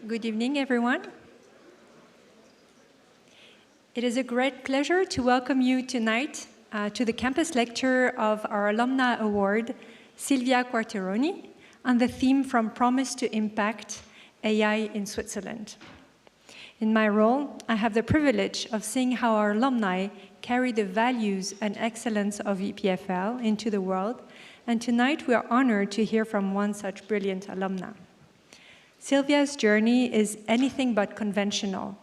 Good evening, everyone. It is a great pleasure to welcome you tonight to the campus lecture of our Alumni Award, Silvia Quarteroni, on the theme From Promise to Impact, AI in Switzerland. In my role, I have the privilege of seeing how our alumni carry the values and excellence of EPFL into the world, and tonight we are honored to hear from one such brilliant alumna. Silvia's journey is anything but conventional.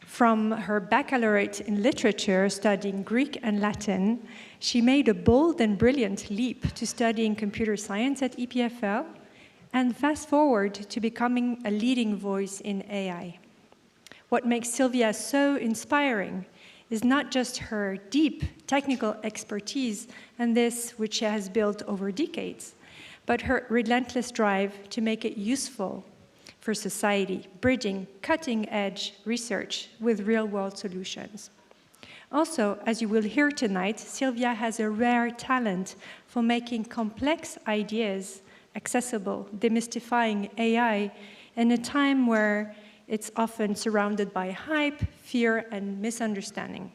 From her baccalaureate in literature, studying Greek and Latin, she made a bold and brilliant leap to studying computer science at EPFL, and fast forward to becoming a leading voice in AI. What makes Silvia so inspiring is not just her deep technical expertise, and this which she has built over decades, but her relentless drive to make it useful for society, bridging cutting-edge research with real-world solutions. Also, as you will hear tonight, Silvia has a rare talent for making complex ideas accessible, demystifying AI in a time where it's often surrounded by hype, fear, and misunderstanding.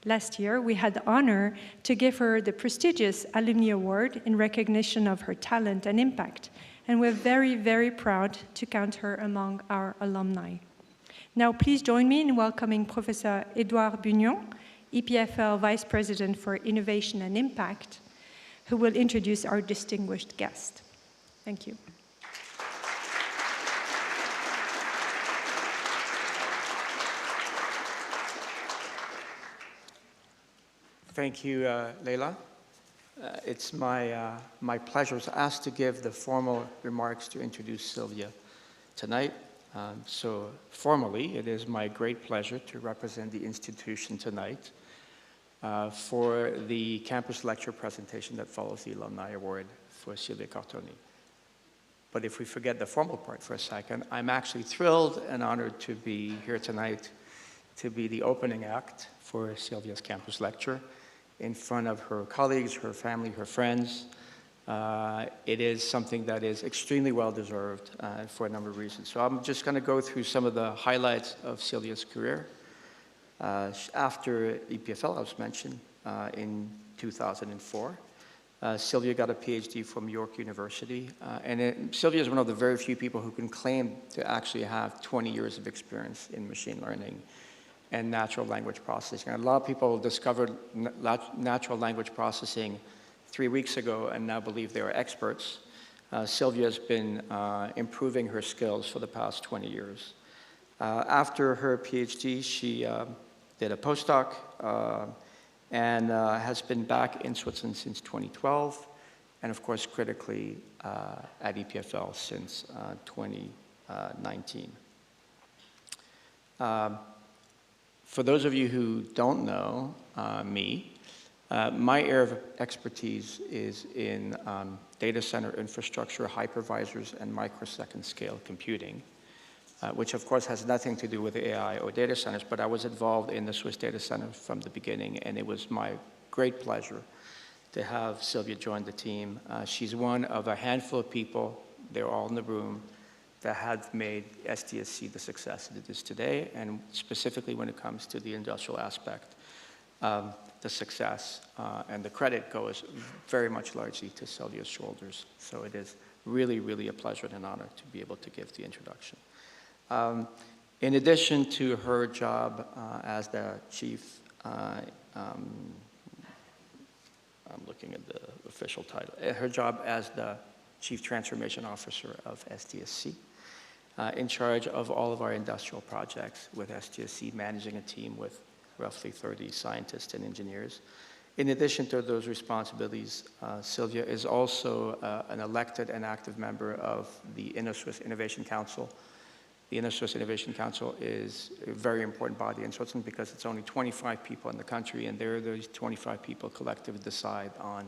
Last year, we had the honor to give her the prestigious Alumni Award in recognition of her talent and impact, and we're very, very proud to count her among our alumni. Now, please join me in welcoming Professor Edouard Bugnion, EPFL Vice President for Innovation and Impact, who will introduce our distinguished guest. Thank you. Thank you, Leïla. It's my pleasure to ask to give the formal remarks to introduce Silvia tonight. So formally, it is my great pleasure to represent the institution tonight for the campus lecture presentation that follows the Alumni Award for Silvia Quarteroni. But if we forget the formal part for a second, I'm actually thrilled and honored to be here tonight to be the opening act for Silvia's campus lecture in front of her colleagues, her family, her friends. It is something that is extremely well-deserved for a number of reasons. So I'm just going to go through some of the highlights of Silvia's career. After EPFL, I was mentioned, in 2004, Silvia got a PhD from York University. Silvia is one of the very few people who can claim to actually have 20 years of experience in machine learning and natural language processing. And a lot of people discovered natural language processing 3 weeks ago and now believe they are experts. Silvia has been improving her skills for the past 20 years. After her PhD, she did a postdoc and has been back in Switzerland since 2012, and of course, critically, at EPFL since 2019. For those of you who don't know me, my area of expertise is in data center infrastructure, hypervisors, and microsecond scale computing, which of course has nothing to do with AI or data centers, but I was involved in the Swiss data center from the beginning, and it was my great pleasure to have Silvia join the team. She's one of a handful of people, they're all in the room, that have made SDSC the success that it is today, and specifically when it comes to the industrial aspect, the success and the credit goes very much largely to Silvia's shoulders. So it is really, really a pleasure and an honor to be able to give the introduction. In addition to her job as the chief, I'm looking at the official title, her job as the Chief Transformation Officer of SDSC, in charge of all of our industrial projects with SDSC, managing a team with roughly 30 scientists and engineers. In addition to those responsibilities, Silvia is also an elected and active member of the Inno-Swiss Innovation Council. The Inno-Swiss Innovation Council is a very important body in Switzerland because it's only 25 people in the country, and there those 25 people collectively decide on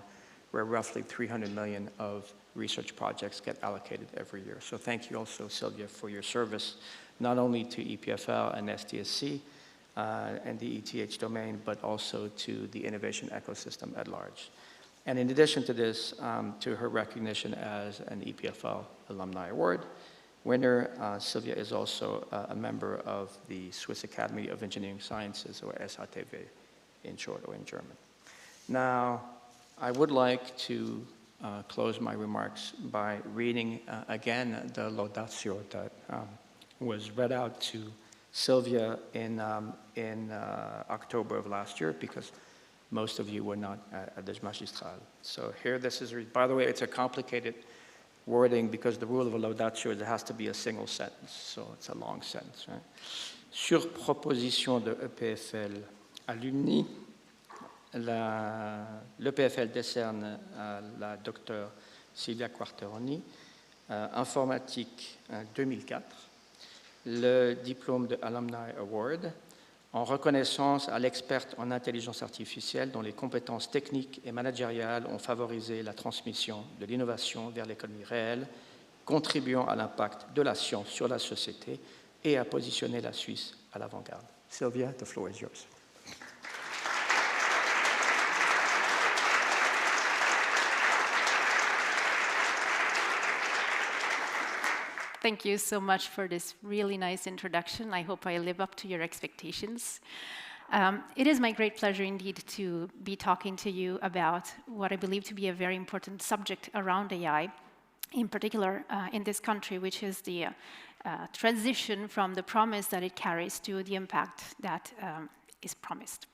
where roughly 300 million of research projects get allocated every year. So thank you also, Silvia, for your service, not only to EPFL and SDSC and the ETH domain, but also to the innovation ecosystem at large. And in addition to this, to her recognition as an EPFL Alumni Award, winner. Silvia is also a member of the Swiss Academy of Engineering Sciences, or SATV in short, or in German. Now, I would like to close my remarks by reading again the laudatio that was read out to Silvia in October of last year, because most of you were not at this magistral. So here, this is, by the way, it's a complicated wording because the rule of a laudatio is it has to be a single sentence, so it's a long sentence. Right? Sur proposition de EPFL Alumni, l'EPFL décerne à la docteure Silvia Quarteroni, informatique 2004, le diplôme de Alumni Award, en reconnaissance à l'experte en intelligence artificielle dont les compétences techniques et managériales ont favorisé la transmission de l'innovation vers l'économie réelle, contribuant à l'impact de la science sur la société et à positionner la Suisse à l'avant-garde. Silvia, the floor is yours. Thank you so much for this really nice introduction. I hope I live up to your expectations. It is my great pleasure indeed to be talking to you about what I believe to be a very important subject around AI, in particular in this country, which is the transition from the promise that it carries to the impact that is promised.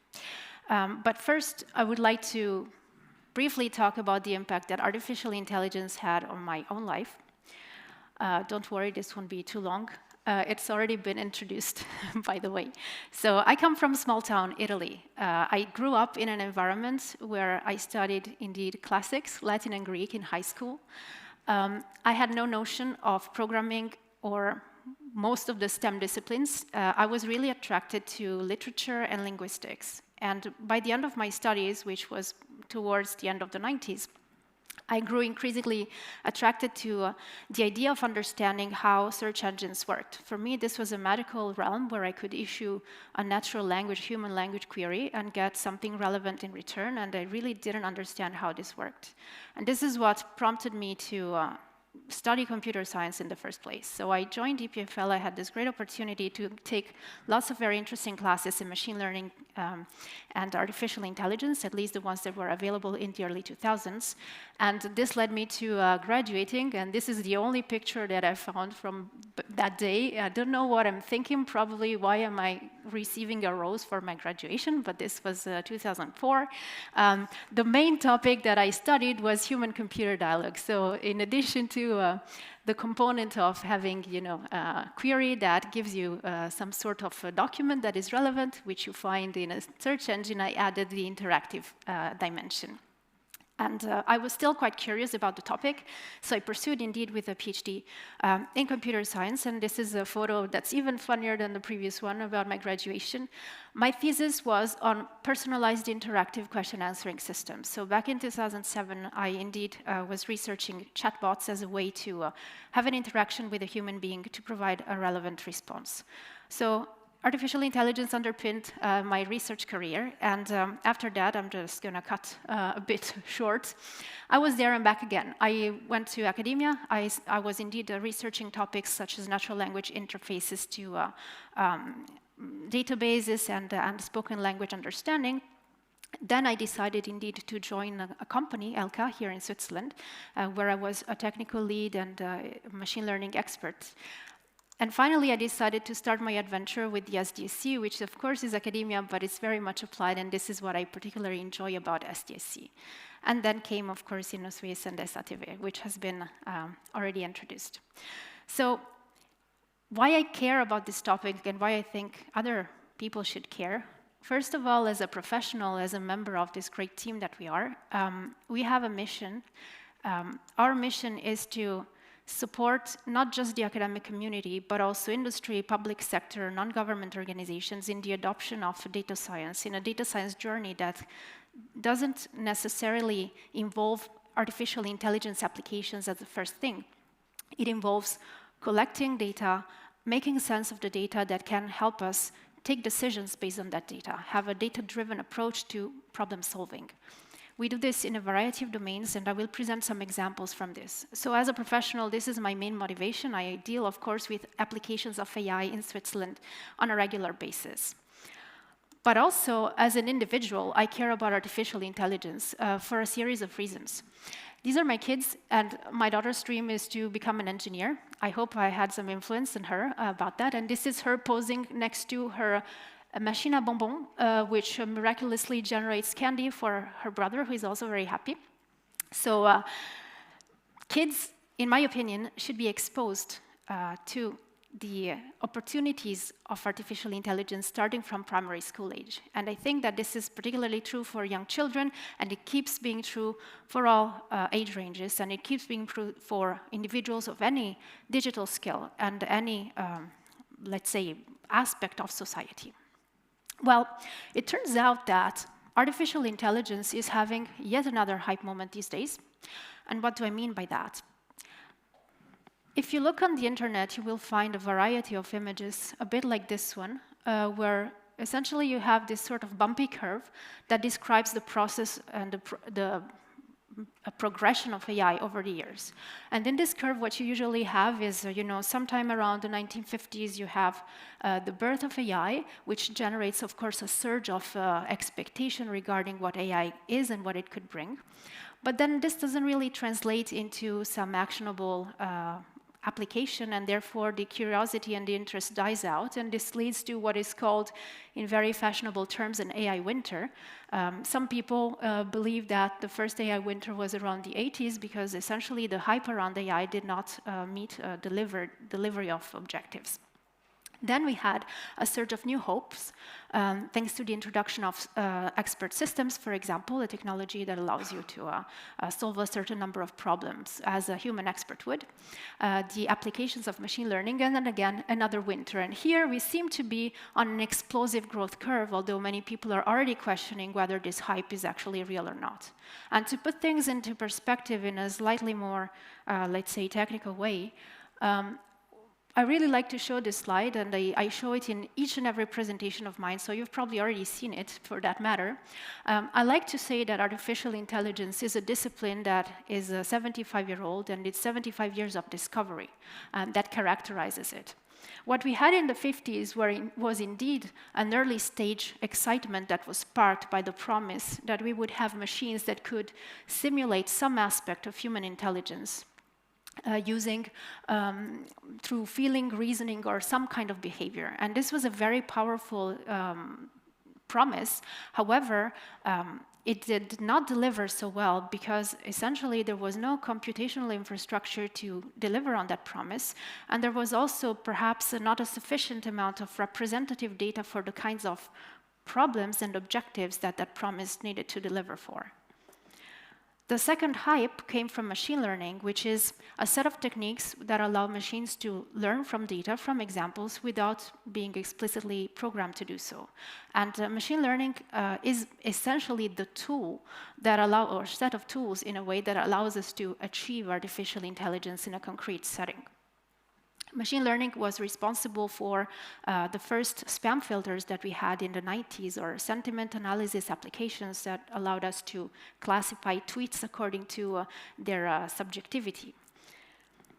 But first, I would like to briefly talk about the impact that artificial intelligence had on my own life. Don't worry, this won't be too long. It's already been introduced, by the way. So I come from small town Italy. I grew up in an environment where I studied, indeed, classics, Latin and Greek in high school. I had no notion of programming or most of the STEM disciplines. I was really attracted to literature and linguistics. And by the end of my studies, which was towards the end of the 90s, I grew increasingly attracted to the idea of understanding how search engines worked. For me, this was a magical realm where I could issue a natural language, human language query and get something relevant in return, and I really didn't understand how this worked. And this is what prompted me to study computer science in the first place. So I joined EPFL. I had this great opportunity to take lots of very interesting classes in machine learning and artificial intelligence, at least the ones that were available in the early 2000s. And this led me to graduating, and this is the only picture that I found from that day. I don't know what I'm thinking, probably why am I receiving a rose for my graduation, but this was 2004. The main topic that I studied was human-computer dialogue. So in addition to the component of having, a query that gives you some sort of a document that is relevant, which you find in a search engine, I added the interactive dimension. And I was still quite curious about the topic, so I pursued indeed with a PhD in computer science, and this is a photo that's even funnier than the previous one about my graduation. My thesis was on personalized interactive question answering systems. So back in 2007, I indeed was researching chatbots as a way to have an interaction with a human being to provide a relevant response. So artificial intelligence underpinned my research career, and after that, I'm just going to cut a bit short. I was there and back again. I went to academia. I was indeed researching topics such as natural language interfaces to databases and spoken language understanding. Then I decided indeed to join a company, ELKA, here in Switzerland, where I was a technical lead and machine learning expert. And finally, I decided to start my adventure with the SDSC, which of course is academia, but it's very much applied, and this is what I particularly enjoy about SDSC. And then came, of course, InnoSwiss and SATV, which has been already introduced. So why I care about this topic and why I think other people should care, first of all, as a professional, as a member of this great team that we are, we have a mission. Our mission is to support not just the academic community, but also industry, public sector, non-government organizations in the adoption of data science, in a data science journey that doesn't necessarily involve artificial intelligence applications as the first thing. It involves collecting data, making sense of the data that can help us take decisions based on that data, have a data-driven approach to problem solving. We do this in a variety of domains, and I will present some examples from this. So as a professional, this is my main motivation. I deal, of course, with applications of AI in Switzerland on a regular basis. But also, as an individual, I care about artificial intelligence for a series of reasons. These are my kids, and my daughter's dream is to become an engineer. I hope I had some influence in her about that. And this is her posing next to her machine à bonbons, which miraculously generates candy for her brother, who is also very happy. So kids, in my opinion, should be exposed to the opportunities of artificial intelligence starting from primary school age. And I think that this is particularly true for young children, and it keeps being true for all age ranges, and it keeps being true for individuals of any digital skill and any, let's say, aspect of society. Well, it turns out that artificial intelligence is having yet another hype moment these days. And what do I mean by that? If you look on the internet, you will find a variety of images, a bit like this one, where essentially you have this sort of bumpy curve that describes the process and the progression of AI over the years. And in this curve, what you usually have is, sometime around the 1950s, you have the birth of AI, which generates, of course, a surge of expectation regarding what AI is and what it could bring. But then this doesn't really translate into some actionable application, and therefore the curiosity and the interest dies out, and this leads to what is called, in very fashionable terms, an AI winter. Some people believe that the first AI winter was around the 80s because essentially the hype around AI did not meet delivery of objectives. Then we had a surge of new hopes, thanks to the introduction of expert systems, for example, a technology that allows you to solve a certain number of problems as a human expert would, the applications of machine learning, and then again, another winter. And here we seem to be on an explosive growth curve, although many people are already questioning whether this hype is actually real or not. And to put things into perspective in a slightly more, let's say, technical way, I really like to show this slide, and I show it in each and every presentation of mine, so you've probably already seen it, for that matter. I like to say that artificial intelligence is a discipline that is 75-year-old, and it's 75 years of discovery that characterizes it. What we had in the 50s was indeed an early stage excitement that was sparked by the promise that we would have machines that could simulate some aspect of human intelligence, using through feeling, reasoning, or some kind of behavior. And this was a very powerful promise. However, it did not deliver so well because essentially there was no computational infrastructure to deliver on that promise, and there was also perhaps not a sufficient amount of representative data for the kinds of problems and objectives that that promise needed to deliver for. The second hype came from machine learning, which is a set of techniques that allow machines to learn from data, from examples, without being explicitly programmed to do so. And machine learning is essentially the tool that or set of tools in a way that allows us to achieve artificial intelligence in a concrete setting. Machine learning was responsible for the first spam filters that we had in the 90s, or sentiment analysis applications that allowed us to classify tweets according to their subjectivity.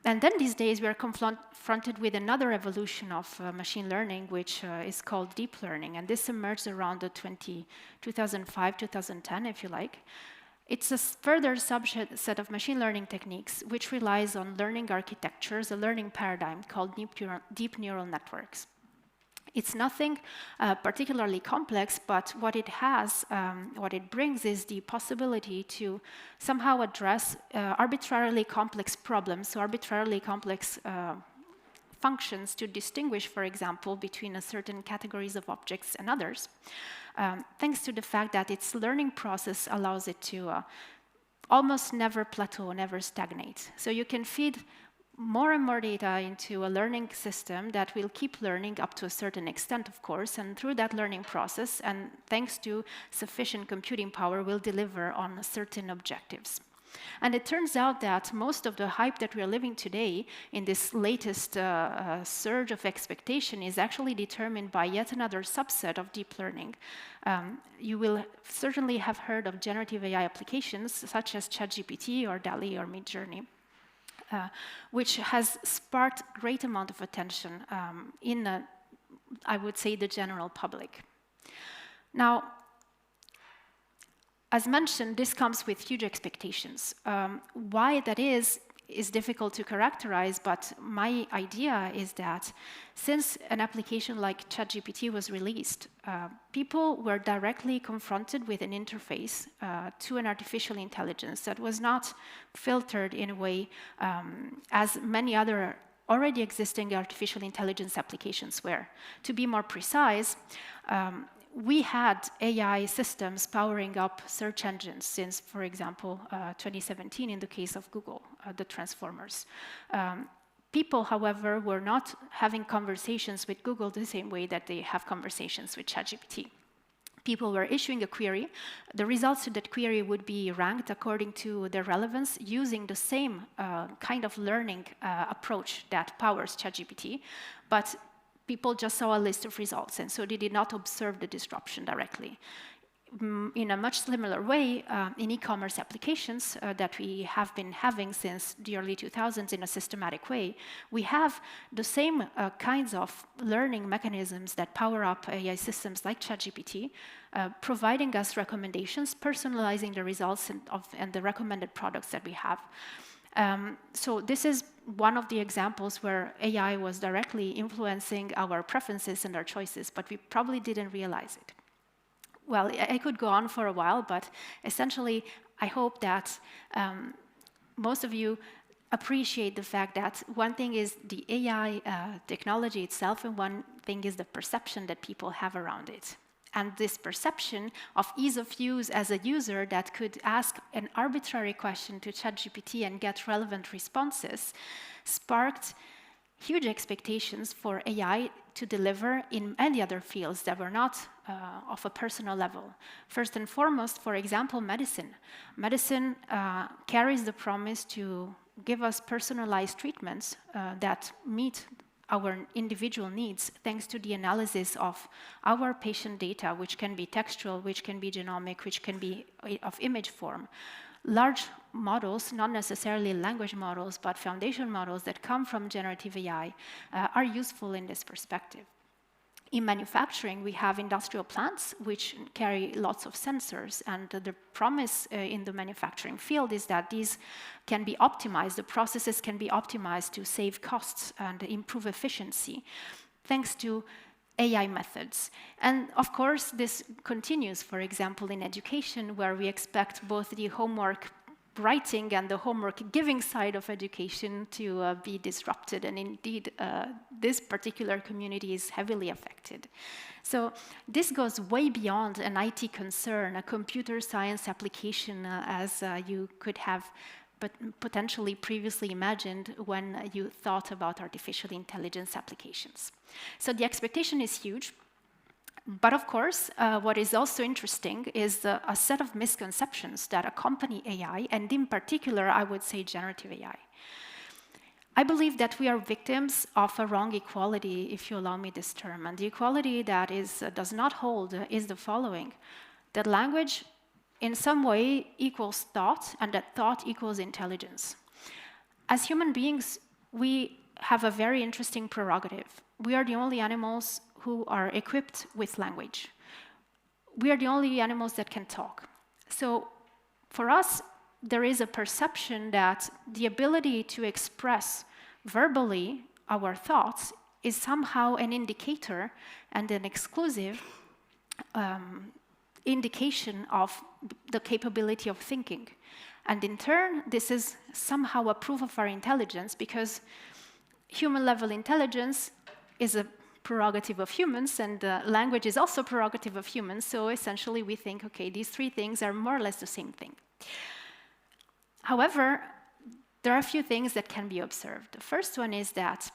And then these days we are confronted with another evolution of machine learning, which is called deep learning. And this emerged around the 2005, 2010, if you like. It's a further subset of machine learning techniques which relies on learning architectures, a learning paradigm called deep neural networks. It's nothing particularly complex, but what it has, what it brings is the possibility to somehow address arbitrarily complex problems, so arbitrarily complex functions to distinguish, for example, between certain categories of objects and others, thanks to the fact that its learning process allows it to almost never plateau, never stagnate. So you can feed more and more data into a learning system that will keep learning up to a certain extent, of course, and through that learning process, and thanks to sufficient computing power, will deliver on certain objectives. And it turns out that most of the hype that we are living today in this latest surge of expectation is actually determined by yet another subset of deep learning. You will certainly have heard of generative AI applications such as ChatGPT or DALL-E or Midjourney, which has sparked great amount of attention in, I would say, the general public. Now, as mentioned, this comes with huge expectations. Why that is difficult to characterize, but my idea is that since an application like ChatGPT was released, people were directly confronted with an interface to an artificial intelligence that was not filtered in a way as many other already existing artificial intelligence applications were. To be more precise, we had AI systems powering up search engines since, for example, 2017 in the case of Google, the transformers. People, however, were not having conversations with Google the same way that they have conversations with ChatGPT. People were issuing a query. The results of that query would be ranked according to their relevance using the same kind of learning approach that powers ChatGPT, but people just saw a list of results, and so they did not observe the disruption directly. In a much similar way, in e-commerce applications that we have been having since the early 2000s in a systematic way, we have the same kinds of learning mechanisms that power up AI systems like ChatGPT, providing us recommendations, personalizing the results and the recommended products that we have. So this is one of the examples where AI was directly influencing our preferences and our choices, but we probably didn't realize it. Well, I could go on for a while, but essentially, I hope that most of you appreciate the fact that one thing is the AI technology itself, and one thing is the perception that people have around it. And this perception of ease of use as a user that could ask an arbitrary question to ChatGPT and get relevant responses sparked huge expectations for AI to deliver in many other fields that were not of a personal level. First and foremost, for example, medicine. Medicine carries the promise to give us personalized treatments that meet our individual needs thanks to the analysis of our patient data, which can be textual, which can be genomic, which can be of image form. Large models, not necessarily language models, but foundation models that come from generative AI are useful in this perspective. In manufacturing, we have industrial plants which carry lots of sensors, and the promise in the manufacturing field is that these can be optimized, the processes can be optimized to save costs and improve efficiency, thanks to AI methods. And of course, this continues, for example, in education, where we expect both the homework writing and the homework giving side of education to be disrupted. And indeed, this particular community is heavily affected. So this goes way beyond an IT concern, a computer science application, as you could have but potentially previously imagined when you thought about artificial intelligence applications. So the expectation is huge. But of course, what is also interesting is a set of misconceptions that accompany AI, and in particular, I would say generative AI. I believe that we are victims of a wrong equality, if you allow me this term. And the equality that does not hold is the following: that language in some way equals thought, and that thought equals intelligence. As human beings, we have a very interesting prerogative. We are the only animals who are equipped with language. We are the only animals that can talk. So for us, there is a perception that the ability to express verbally our thoughts is somehow an indicator and an exclusive indication of the capability of thinking. And in turn, this is somehow a proof of our intelligence, because human-level intelligence is a prerogative of humans, and language is also a prerogative of humans. So essentially, we think, okay, these three things are more or less the same thing. However, there are a few things that can be observed. The first one is that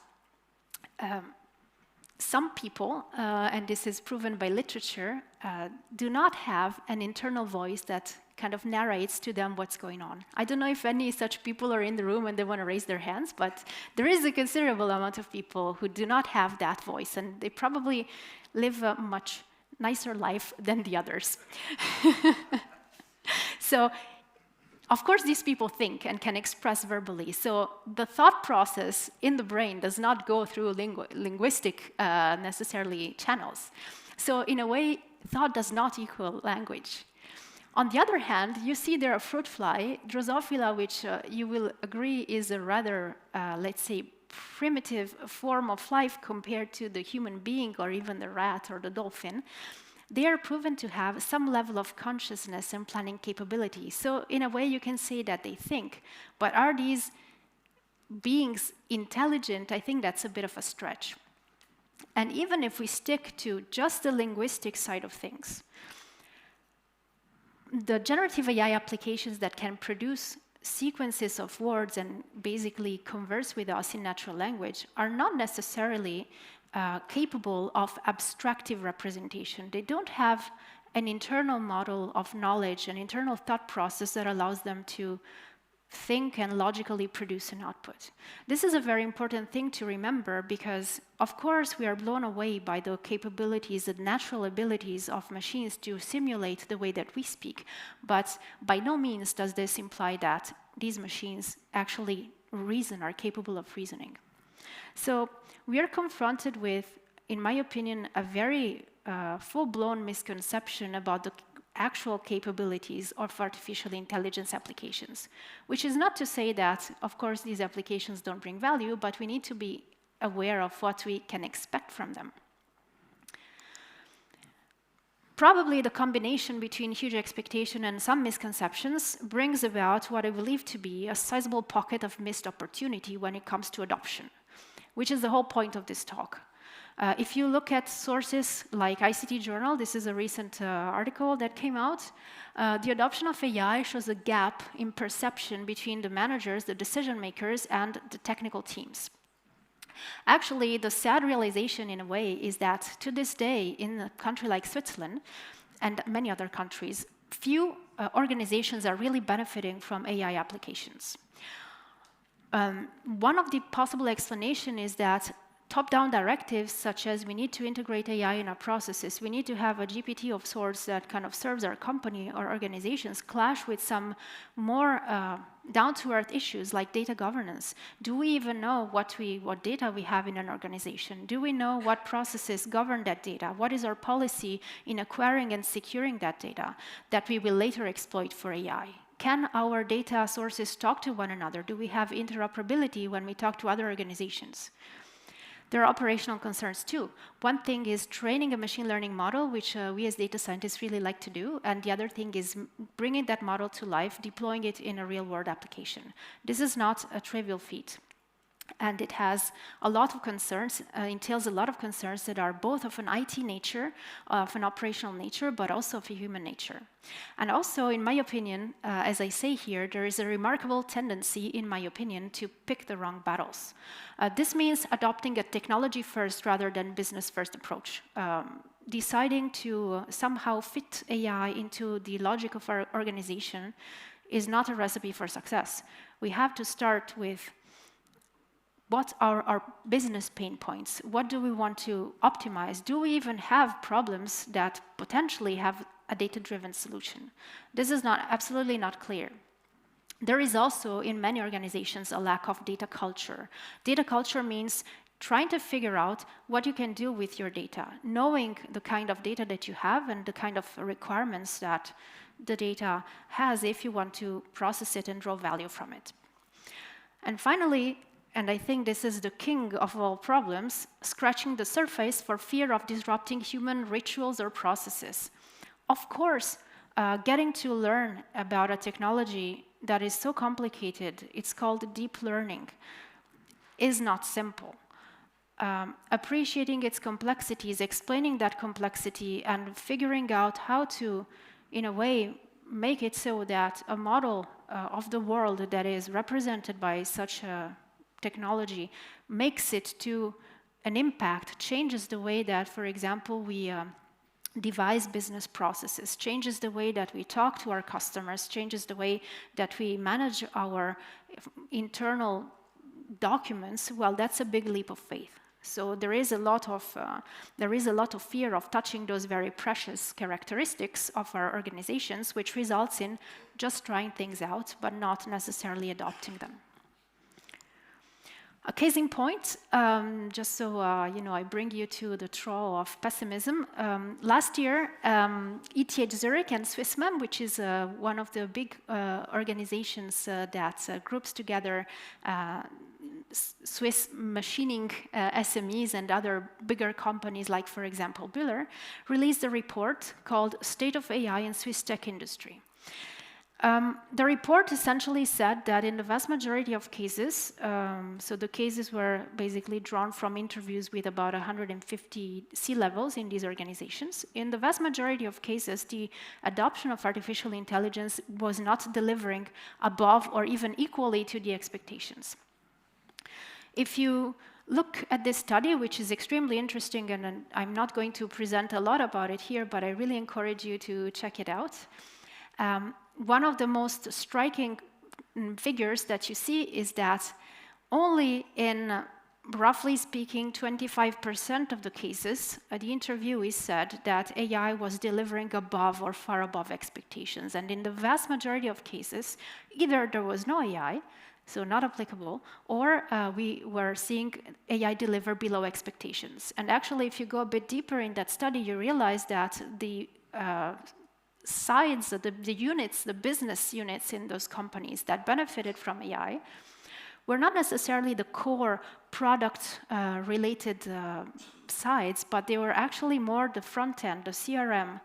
some people, and this is proven by literature, do not have an internal voice that kind of narrates to them what's going on. I don't know if any such people are in the room and they want to raise their hands, but there is a considerable amount of people who do not have that voice, and they probably live a much nicer life than the others. So, of course, these people think and can express verbally. So the thought process in the brain does not go through linguistic necessarily channels. So in a way, thought does not equal language. On the other hand, you see there a fruit fly, Drosophila, which you will agree is a rather, let's say, primitive form of life compared to the human being or even the rat or the dolphin. They are proven to have some level of consciousness and planning capability. So in a way, you can say that they think. But are these beings intelligent? I think that's a bit of a stretch. And even if we stick to just the linguistic side of things, the generative AI applications that can produce sequences of words and basically converse with us in natural language are not necessarily capable of abstractive representation. They don't have an internal model of knowledge, an internal thought process that allows them to think and logically produce an output. This is a very important thing to remember because, of course, we are blown away by the capabilities, the natural abilities of machines to simulate the way that we speak. But by no means does this imply that these machines actually reason, are capable of reasoning. So we are confronted with, in my opinion, a very full-blown misconception about the actual capabilities of artificial intelligence applications, which is not to say that, of course, these applications don't bring value, but we need to be aware of what we can expect from them. Probably the combination between huge expectation and some misconceptions brings about what I believe to be a sizable pocket of missed opportunity when it comes to adoption, which is the whole point of this talk. If you look at sources like ICT Journal, this is a recent article that came out, the adoption of AI shows a gap in perception between the managers, the decision makers, and the technical teams. Actually, the sad realization in a way is that to this day, in a country like Switzerland and many other countries, few organizations are really benefiting from AI applications. One of the possible explanations is that top-down directives, such as we need to integrate AI in our processes, we need to have a GPT of sorts that kind of serves our company or organizations, clash with some more down-to-earth issues like data governance. Do we even know what data we have in an organization? Do we know what processes govern that data? What is our policy in acquiring and securing that data that we will later exploit for AI? Can our data sources talk to one another? Do we have interoperability when we talk to other organizations? There are operational concerns too. One thing is training a machine learning model, which we as data scientists really like to do, and the other thing is bringing that model to life, deploying it in a real-world application. This is not a trivial feat. And it has a lot of concerns, entails a lot of concerns that are both of an IT nature, of an operational nature, but also of a human nature. And also, in my opinion, as I say here, there is a remarkable tendency, in my opinion, to pick the wrong battles. This means adopting a technology-first rather than business-first approach. Deciding to somehow fit AI into the logic of our organization is not a recipe for success. We have to start with what are our business pain points? What do we want to optimize? Do we even have problems that potentially have a data-driven solution? This is absolutely not clear. There is also, in many organizations, a lack of data culture. Data culture means trying to figure out what you can do with your data, knowing the kind of data that you have and the kind of requirements that the data has if you want to process it and draw value from it. And finally, and I think this is the king of all problems, scratching the surface for fear of disrupting human rituals or processes. Of course, getting to learn about a technology that is so complicated, it's called deep learning, is not simple. Appreciating its complexities, explaining that complexity, and figuring out how to, in a way, make it so that a model of the world that is represented by such a technology makes it to an impact, changes the way that, for example, we devise business processes, changes the way that we talk to our customers, changes the way that we manage our internal documents, well, that's a big leap of faith. So there is a lot of fear of touching those very precious characteristics of our organizations, which results in just trying things out, but not necessarily adopting them. A case in point, just so I bring you to the trough of pessimism. Last year, ETH Zurich and Swissmem, which is one of the big organizations that groups together Swiss machining SMEs and other bigger companies like, for example, Bühler, released a report called State of AI in Swiss Tech Industry. The report essentially said that in the vast majority of cases, so the cases were basically drawn from interviews with about 150 C-levels in these organizations. In the vast majority of cases, the adoption of artificial intelligence was not delivering above or even equally to the expectations. If you look at this study, which is extremely interesting, and I'm not going to present a lot about it here, but I really encourage you to check it out. One of the most striking figures that you see is that only in, roughly speaking, 25% of the cases, the interviewee said that AI was delivering above or far above expectations. And in the vast majority of cases, either there was no AI, so not applicable, or we were seeing AI deliver below expectations. And actually, if you go a bit deeper in that study, you realize that the sides, the units, the business units in those companies that benefited from AI were not necessarily the core product-related sides, but they were actually more the front end, the CRM,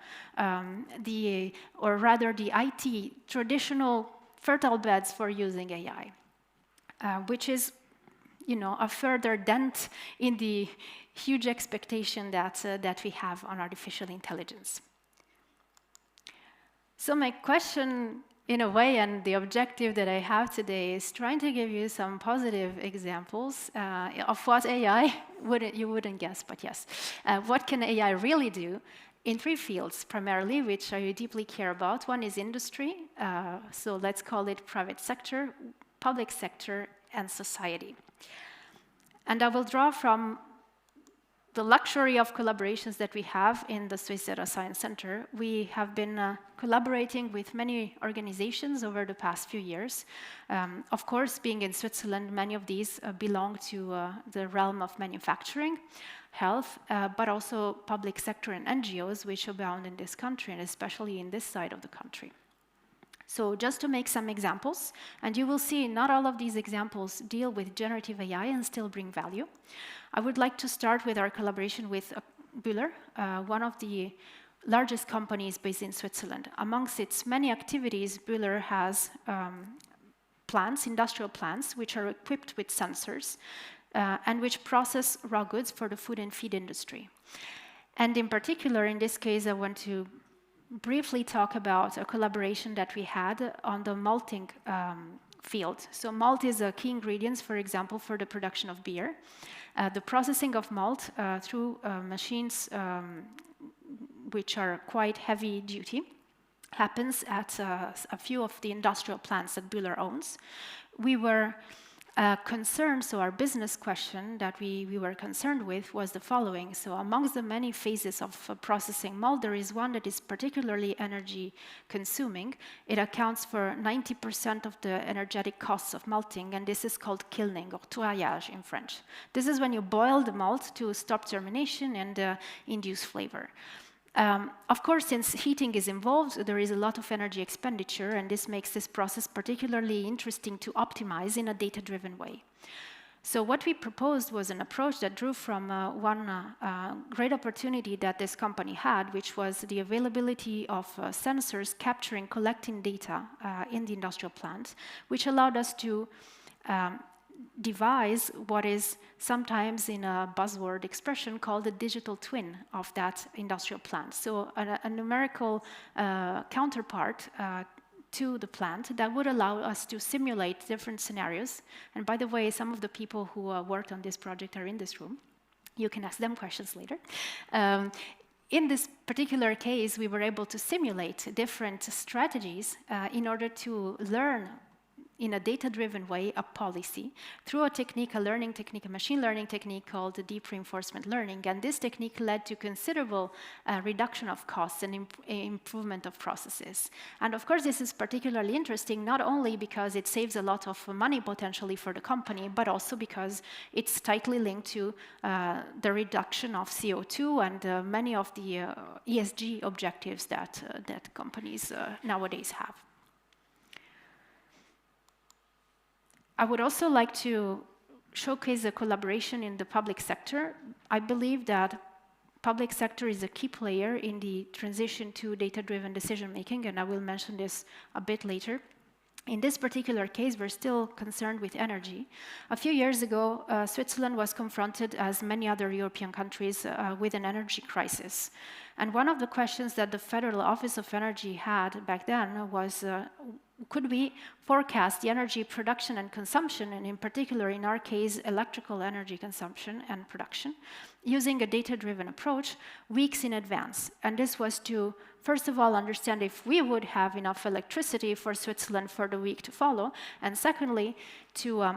or rather the IT, traditional fertile beds for using AI, which is, a further dent in the huge expectation that we have on artificial intelligence. So my question, in a way, and the objective that I have today is trying to give you some positive examples of what AI, you wouldn't guess, but yes. What can AI really do in 3 fields, primarily, which I deeply care about. One is industry, so let's call it private sector, public sector, and society. And I will draw from the luxury of collaborations that we have in the Swiss Data Science Center. We have been collaborating with many organizations over the past few years. Of course, being in Switzerland, many of these belong to the realm of manufacturing, health, but also public sector and NGOs, which abound in this country, and especially in this side of the country. So just to make some examples, and you will see not all of these examples deal with generative AI and still bring value. I would like to start with our collaboration with Bühler, one of the largest companies based in Switzerland. Amongst its many activities, Bühler has plants, industrial plants, which are equipped with sensors and which process raw goods for the food and feed industry. And in particular, in this case, I want to briefly talk about a collaboration that we had on the malting field. So malt is a key ingredient, for example, for the production of beer. The processing of malt through machines which are quite heavy duty happens at a few of the industrial plants that Bühler owns. We were concerned, so our business question that we were concerned with was the following. So amongst the many phases of processing malt, there is one that is particularly energy consuming. It accounts for 90% of the energetic costs of malting, and this is called kilning, or tourillage in French. This is when you boil the malt to stop germination and induce flavor. Of course, since heating is involved, there is a lot of energy expenditure, and this makes this process particularly interesting to optimize in a data-driven way. So what we proposed was an approach that drew from one great opportunity that this company had, which was the availability of sensors capturing, collecting data in the industrial plant, which allowed us to devise what is sometimes in a buzzword expression called a digital twin of that industrial plant. So a numerical counterpart to the plant that would allow us to simulate different scenarios. And by the way, some of the people who worked on this project are in this room. You can ask them questions later. in this particular case, we were able to simulate different strategies in order to learn in a data-driven way a policy through a technique, a learning technique, a machine learning technique called deep reinforcement learning. And this technique led to considerable reduction of costs and improvement of processes. And of course, this is particularly interesting, not only because it saves a lot of money potentially for the company, but also because it's tightly linked to the reduction of CO2 and many of the ESG objectives that companies nowadays have. I would also like to showcase a collaboration in the public sector. I believe that public sector is a key player in the transition to data-driven decision-making, and I will mention this a bit later. In this particular case, we're still concerned with energy. A few years ago, Switzerland was confronted, as many other European countries, with an energy crisis. And one of the questions that the Federal Office of Energy had back then was, could we forecast the energy production and consumption, and in particular, in our case, electrical energy consumption and production, using a data-driven approach weeks in advance? And this was to, first of all, understand if we would have enough electricity for Switzerland for the week to follow, and secondly, to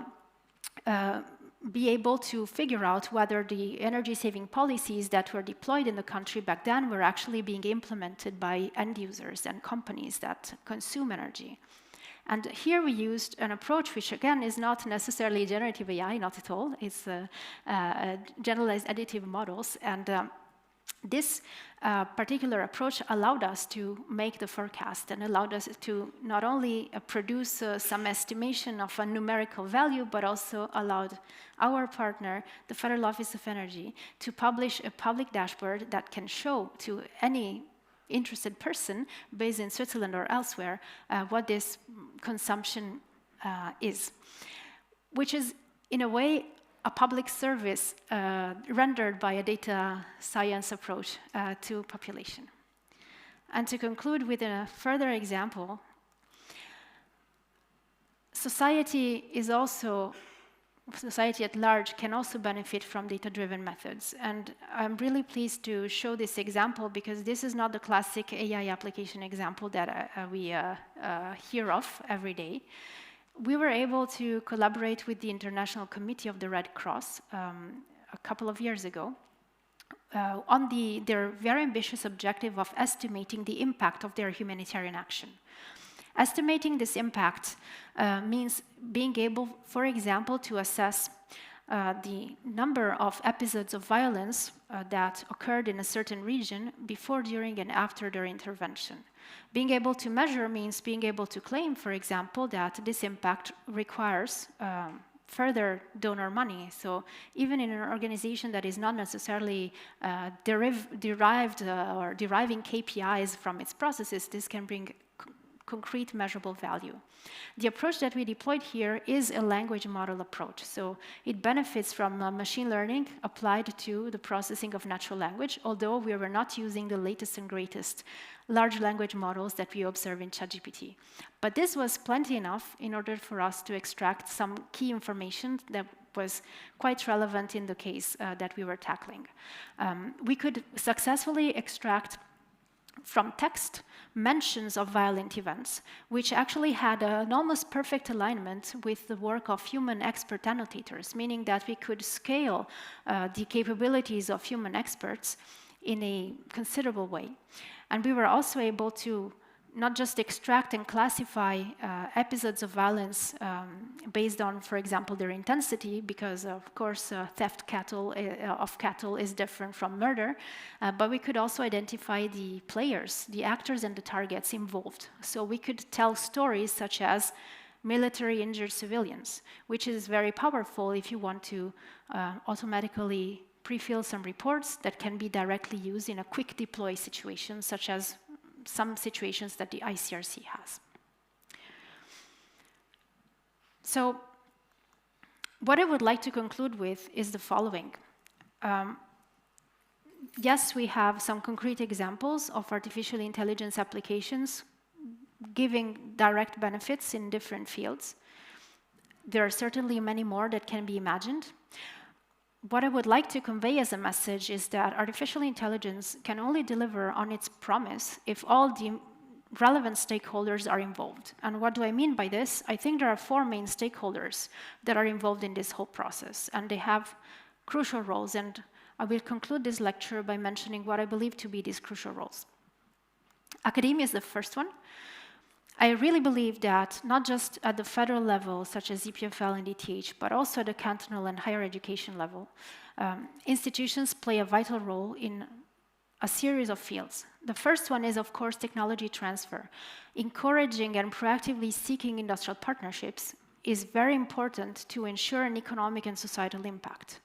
be able to figure out whether the energy-saving policies that were deployed in the country back then were actually being implemented by end users and companies that consume energy. And here we used an approach which, again, is not necessarily generative AI, not at all. It's generalized additive models. And this particular approach allowed us to make the forecast and allowed us to not only produce some estimation of a numerical value, but also allowed our partner, the Federal Office of Energy, to publish a public dashboard that can show to any interested person based in Switzerland or elsewhere what this consumption is, which is, in a way, a public service rendered by a data science approach to population. And to conclude with a further example, society at large can also benefit from data-driven methods. And I'm really pleased to show this example because this is not the classic AI application example that we hear of every day. We were able to collaborate with the International Committee of the Red Cross a couple of years ago on their very ambitious objective of estimating the impact of their humanitarian action. Estimating this impact means being able, for example, to assess the number of episodes of violence that occurred in a certain region before, during, and after their intervention. Being able to measure means being able to claim, for example, that this impact requires further donor money. So even in an organization that is not necessarily deriving KPIs from its processes, this can bring concrete measurable value. The approach that we deployed here is a language model approach. So it benefits from machine learning applied to the processing of natural language, although we were not using the latest and greatest large language models that we observe in ChatGPT. But this was plenty enough in order for us to extract some key information that was quite relevant in the case that we were tackling. We could successfully extract from text mentions of violent events, which actually had an almost perfect alignment with the work of human expert annotators, meaning that we could scale the capabilities of human experts in a considerable way. And we were also able to not just extract and classify episodes of violence based on, for example, their intensity, because of course theft of cattle is different from murder, but we could also identify the players, the actors and the targets involved. So we could tell stories such as military injured civilians, which is very powerful if you want to automatically pre-fill some reports that can be directly used in a quick deploy situation, such as some situations that the ICRC has. So what I would like to conclude with is the following. Yes, we have some concrete examples of artificial intelligence applications giving direct benefits in different fields. There are certainly many more that can be imagined. what I would like to convey as a message is that artificial intelligence can only deliver on its promise if all the relevant stakeholders are involved. And what do I mean by this? I think there are 4 main stakeholders that are involved in this whole process, and they have crucial roles. And I will conclude this lecture by mentioning what I believe to be these crucial roles. Academia is the first one. I really believe that not just at the federal level, such as EPFL and ETH, but also at the cantonal and higher education level, institutions play a vital role in a series of fields. The first one is, of course, technology transfer. Encouraging and proactively seeking industrial partnerships is very important to ensure an economic and societal impact.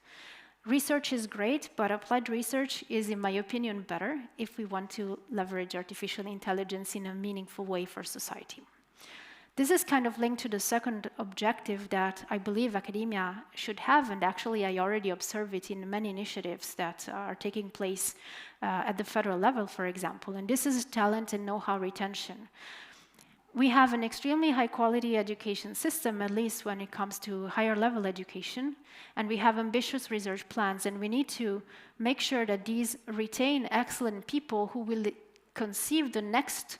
Research is great, but applied research is, in my opinion, better if we want to leverage artificial intelligence in a meaningful way for society. This is kind of linked to the second objective that I believe academia should have, and actually I already observe it in many initiatives that are taking place at the federal level, for example, and this is talent and know-how retention. We have an extremely high-quality education system, at least when it comes to higher-level education, and we have ambitious research plans, and we need to make sure that these retain excellent people who will conceive the next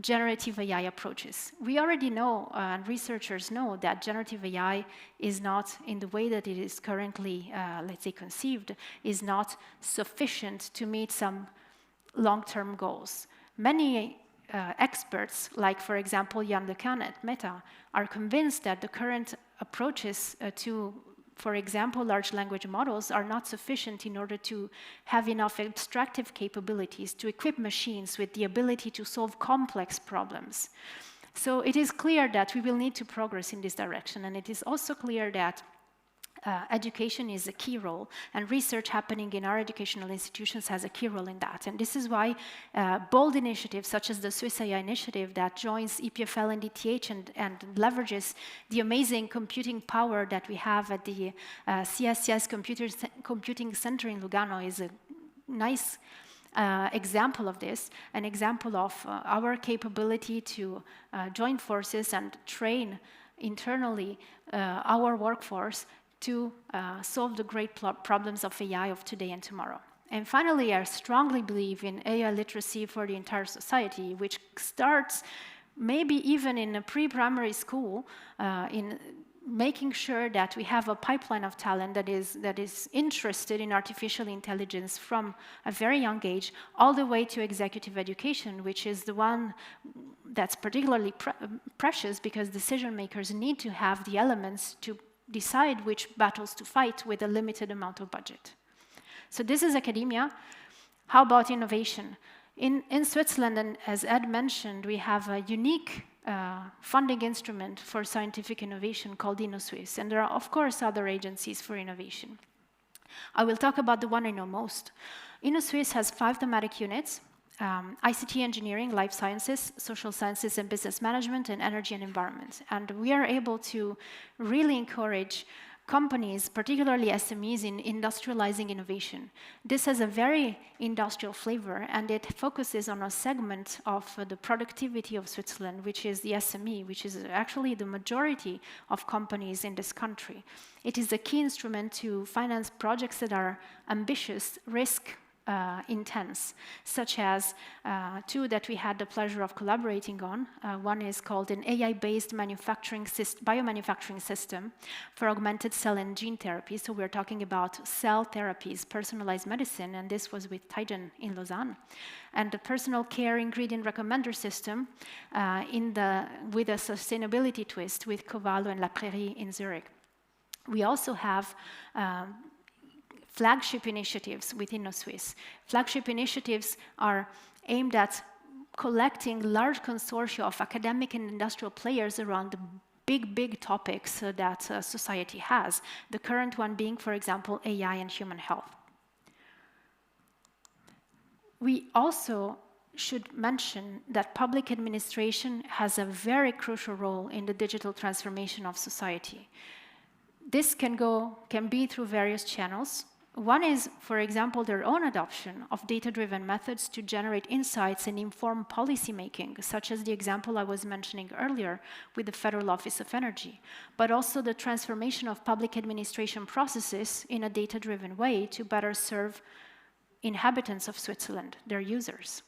generative AI approaches. We already know, and researchers know, that generative AI is not, in the way that it is currently, let's say, conceived, is not sufficient to meet some long-term goals. Many experts, like, for example, Yann LeCun at Meta, are convinced that the current approaches to, for example, large language models are not sufficient in order to have enough abstractive capabilities to equip machines with the ability to solve complex problems. So it is clear that we will need to progress in this direction, and it is also clear that education is a key role, and research happening in our educational institutions has a key role in that. And this is why bold initiatives such as the Swiss AI initiative that joins EPFL and ETH and leverages the amazing computing power that we have at the CSCS Computing Center in Lugano is a nice example of this, an example of our capability to join forces and train internally our workforce to solve the great problems of AI of today and tomorrow. And finally, I strongly believe in AI literacy for the entire society, which starts maybe even in a pre-primary school, in making sure that we have a pipeline of talent that is interested in artificial intelligence from a very young age, all the way to executive education, which is the one that's particularly precious because decision makers need to have the elements to decide which battles to fight with a limited amount of budget. So this is academia. How about innovation? In Switzerland, and as Ed mentioned, we have a unique funding instrument for scientific innovation called InnoSwiss, and there are, of course, other agencies for innovation. I will talk about the one I know most. InnoSwiss has 5 thematic units: ICT engineering, life sciences, social sciences and business management, and energy and environment. And we are able to really encourage companies, particularly SMEs, in industrializing innovation. This has a very industrial flavor, and it focuses on a segment of the productivity of Switzerland, which is the SME, which is actually the majority of companies in this country. It is a key instrument to finance projects that are ambitious, intense, such as 2 that we had the pleasure of collaborating on. One is called an AI-based biomanufacturing system for augmented cell and gene therapy. So we're talking about cell therapies, personalized medicine, and this was with Tigen in Lausanne. And the personal care ingredient recommender system with a sustainability twist with Covallo and La Prairie in Zurich. We also have flagship initiatives within InnoSwiss. Flagship initiatives are aimed at collecting large consortia of academic and industrial players around the big topics that society has. The current one being, for example, AI and human health. We also should mention that public administration has a very crucial role in the digital transformation of society. This can be through various channels. One is, for example, their own adoption of data-driven methods to generate insights and inform policymaking, such as the example I was mentioning earlier with the Federal Office of Energy, but also the transformation of public administration processes in a data-driven way to better serve inhabitants of Switzerland, their users.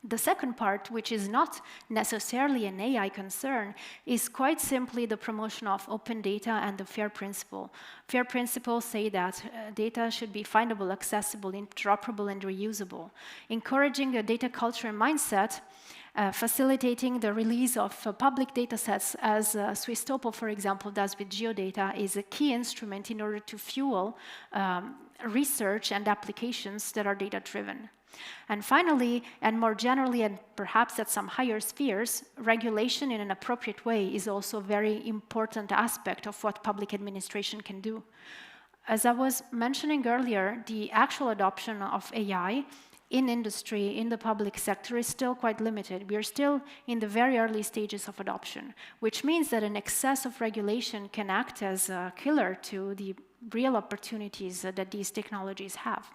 The second part, which is not necessarily an AI concern, is quite simply the promotion of open data and the FAIR principle. FAIR principles say that data should be findable, accessible, interoperable, and reusable. Encouraging a data culture and mindset, facilitating the release of public data sets, as Swisstopo, for example, does with geodata, is a key instrument in order to fuel research and applications that are data-driven. And finally, and more generally, and perhaps at some higher spheres, regulation in an appropriate way is also a very important aspect of what public administration can do. As I was mentioning earlier, the actual adoption of AI in industry, in the public sector, is still quite limited. We are still in the very early stages of adoption, which means that an excess of regulation can act as a killer to the real opportunities that these technologies have.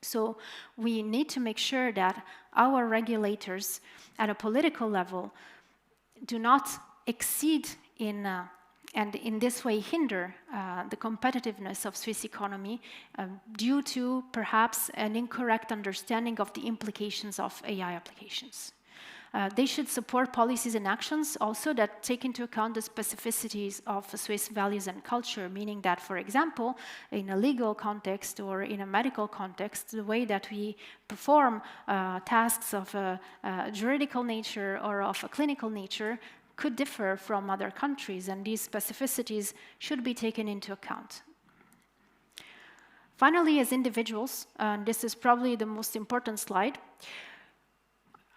So we need to make sure that our regulators at a political level do not exceed and in this way hinder the competitiveness of Swiss economy due to perhaps an incorrect understanding of the implications of AI applications. They should support policies and actions also that take into account the specificities of Swiss values and culture, meaning that, for example, in a legal context or in a medical context, the way that we perform tasks of a juridical nature or of a clinical nature could differ from other countries, and these specificities should be taken into account. Finally, as individuals, and this is probably the most important slide,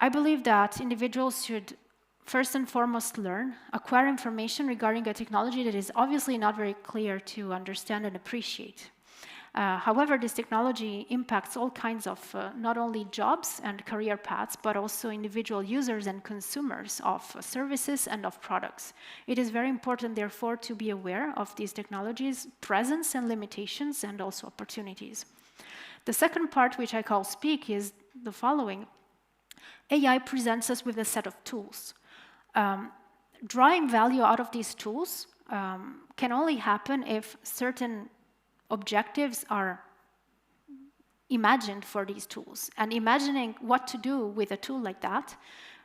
I believe that individuals should first and foremost learn, acquire information regarding a technology that is obviously not very clear to understand and appreciate. However, this technology impacts all kinds of not only jobs and career paths, but also individual users and consumers of services and of products. It is very important, therefore, to be aware of these technologies' presence and limitations and also opportunities. The second part, which I call speak, is the following. AI presents us with a set of tools. Drawing value out of these tools can only happen if certain objectives are imagined for these tools. And imagining what to do with a tool like that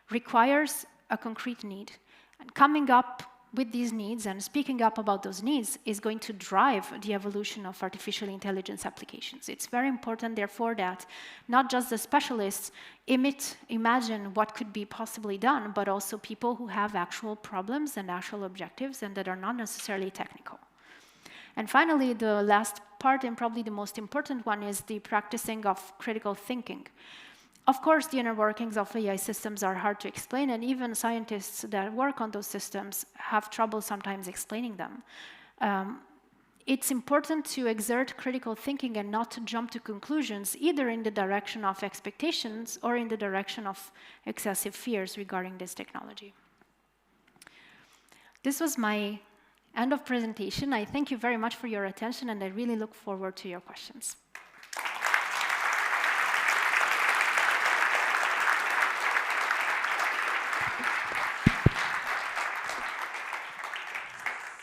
requires a concrete need. And coming up with these needs and speaking up about those needs is going to drive the evolution of artificial intelligence applications. It's very important, therefore, that not just the specialists imagine what could be possibly done, but also people who have actual problems and actual objectives and that are not necessarily technical. And finally, the last part, and probably the most important one, is the practicing of critical thinking. Of course, the inner workings of AI systems are hard to explain, and even scientists that work on those systems have trouble sometimes explaining them. It's important to exert critical thinking and not to jump to conclusions, either in the direction of expectations or in the direction of excessive fears regarding this technology. This was my end of presentation. I thank you very much for your attention, and I really look forward to your questions.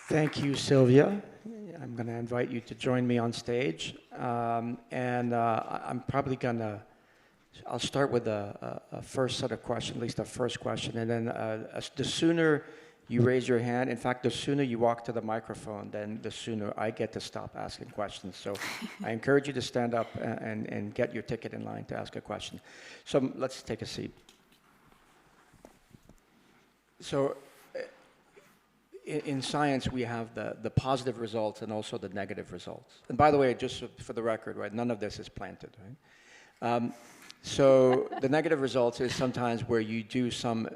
Thank you, Silvia. I'm going to invite you to join me on stage. I'm probably going to, I'll start with a first set of questions, at least a first question, and then the sooner you raise your hand, in fact, the sooner you walk to the microphone, then the sooner I get to stop asking questions. So I encourage you to stand up and get your ticket in line to ask a question. So let's take a seat. So in science, we have the positive results and also the negative results. And by the way, just for the record, right, none of this is planted, right? So the negative results is sometimes where you do some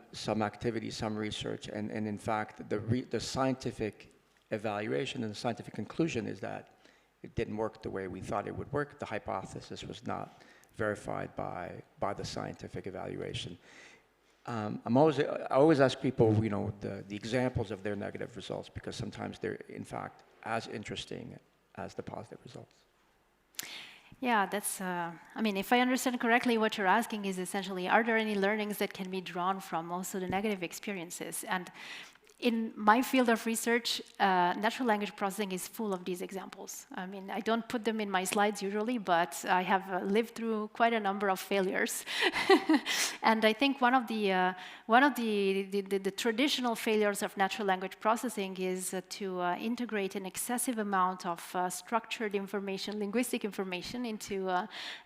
activity, some research, and in fact, the scientific evaluation and the scientific conclusion is that it didn't work the way we thought it would work. The hypothesis was not verified by the scientific evaluation. I always ask people, you know, the examples of their negative results, because sometimes they're, in fact, as interesting as the positive results. Yeah, that's, I mean, if I understand correctly, what you're asking is essentially, are there any learnings that can be drawn from also the negative experiences? And in my field of research, natural language processing is full of these examples. I mean, I don't put them in my slides usually, but I have lived through quite a number of failures. And I think one of the traditional failures of natural language processing is to integrate an excessive amount of structured information, linguistic information into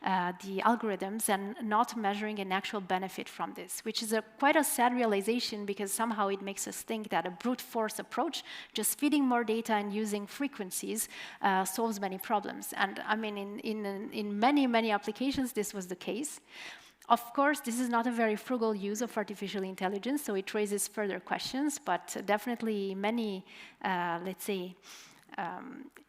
the algorithms and not measuring an actual benefit from this, which is quite a sad realization because somehow it makes us think that a brute force approach, just feeding more data and using frequencies, solves many problems. And I mean, in many, many applications, this was the case. Of course, this is not a very frugal use of artificial intelligence, so it raises further questions, but definitely many, let's say,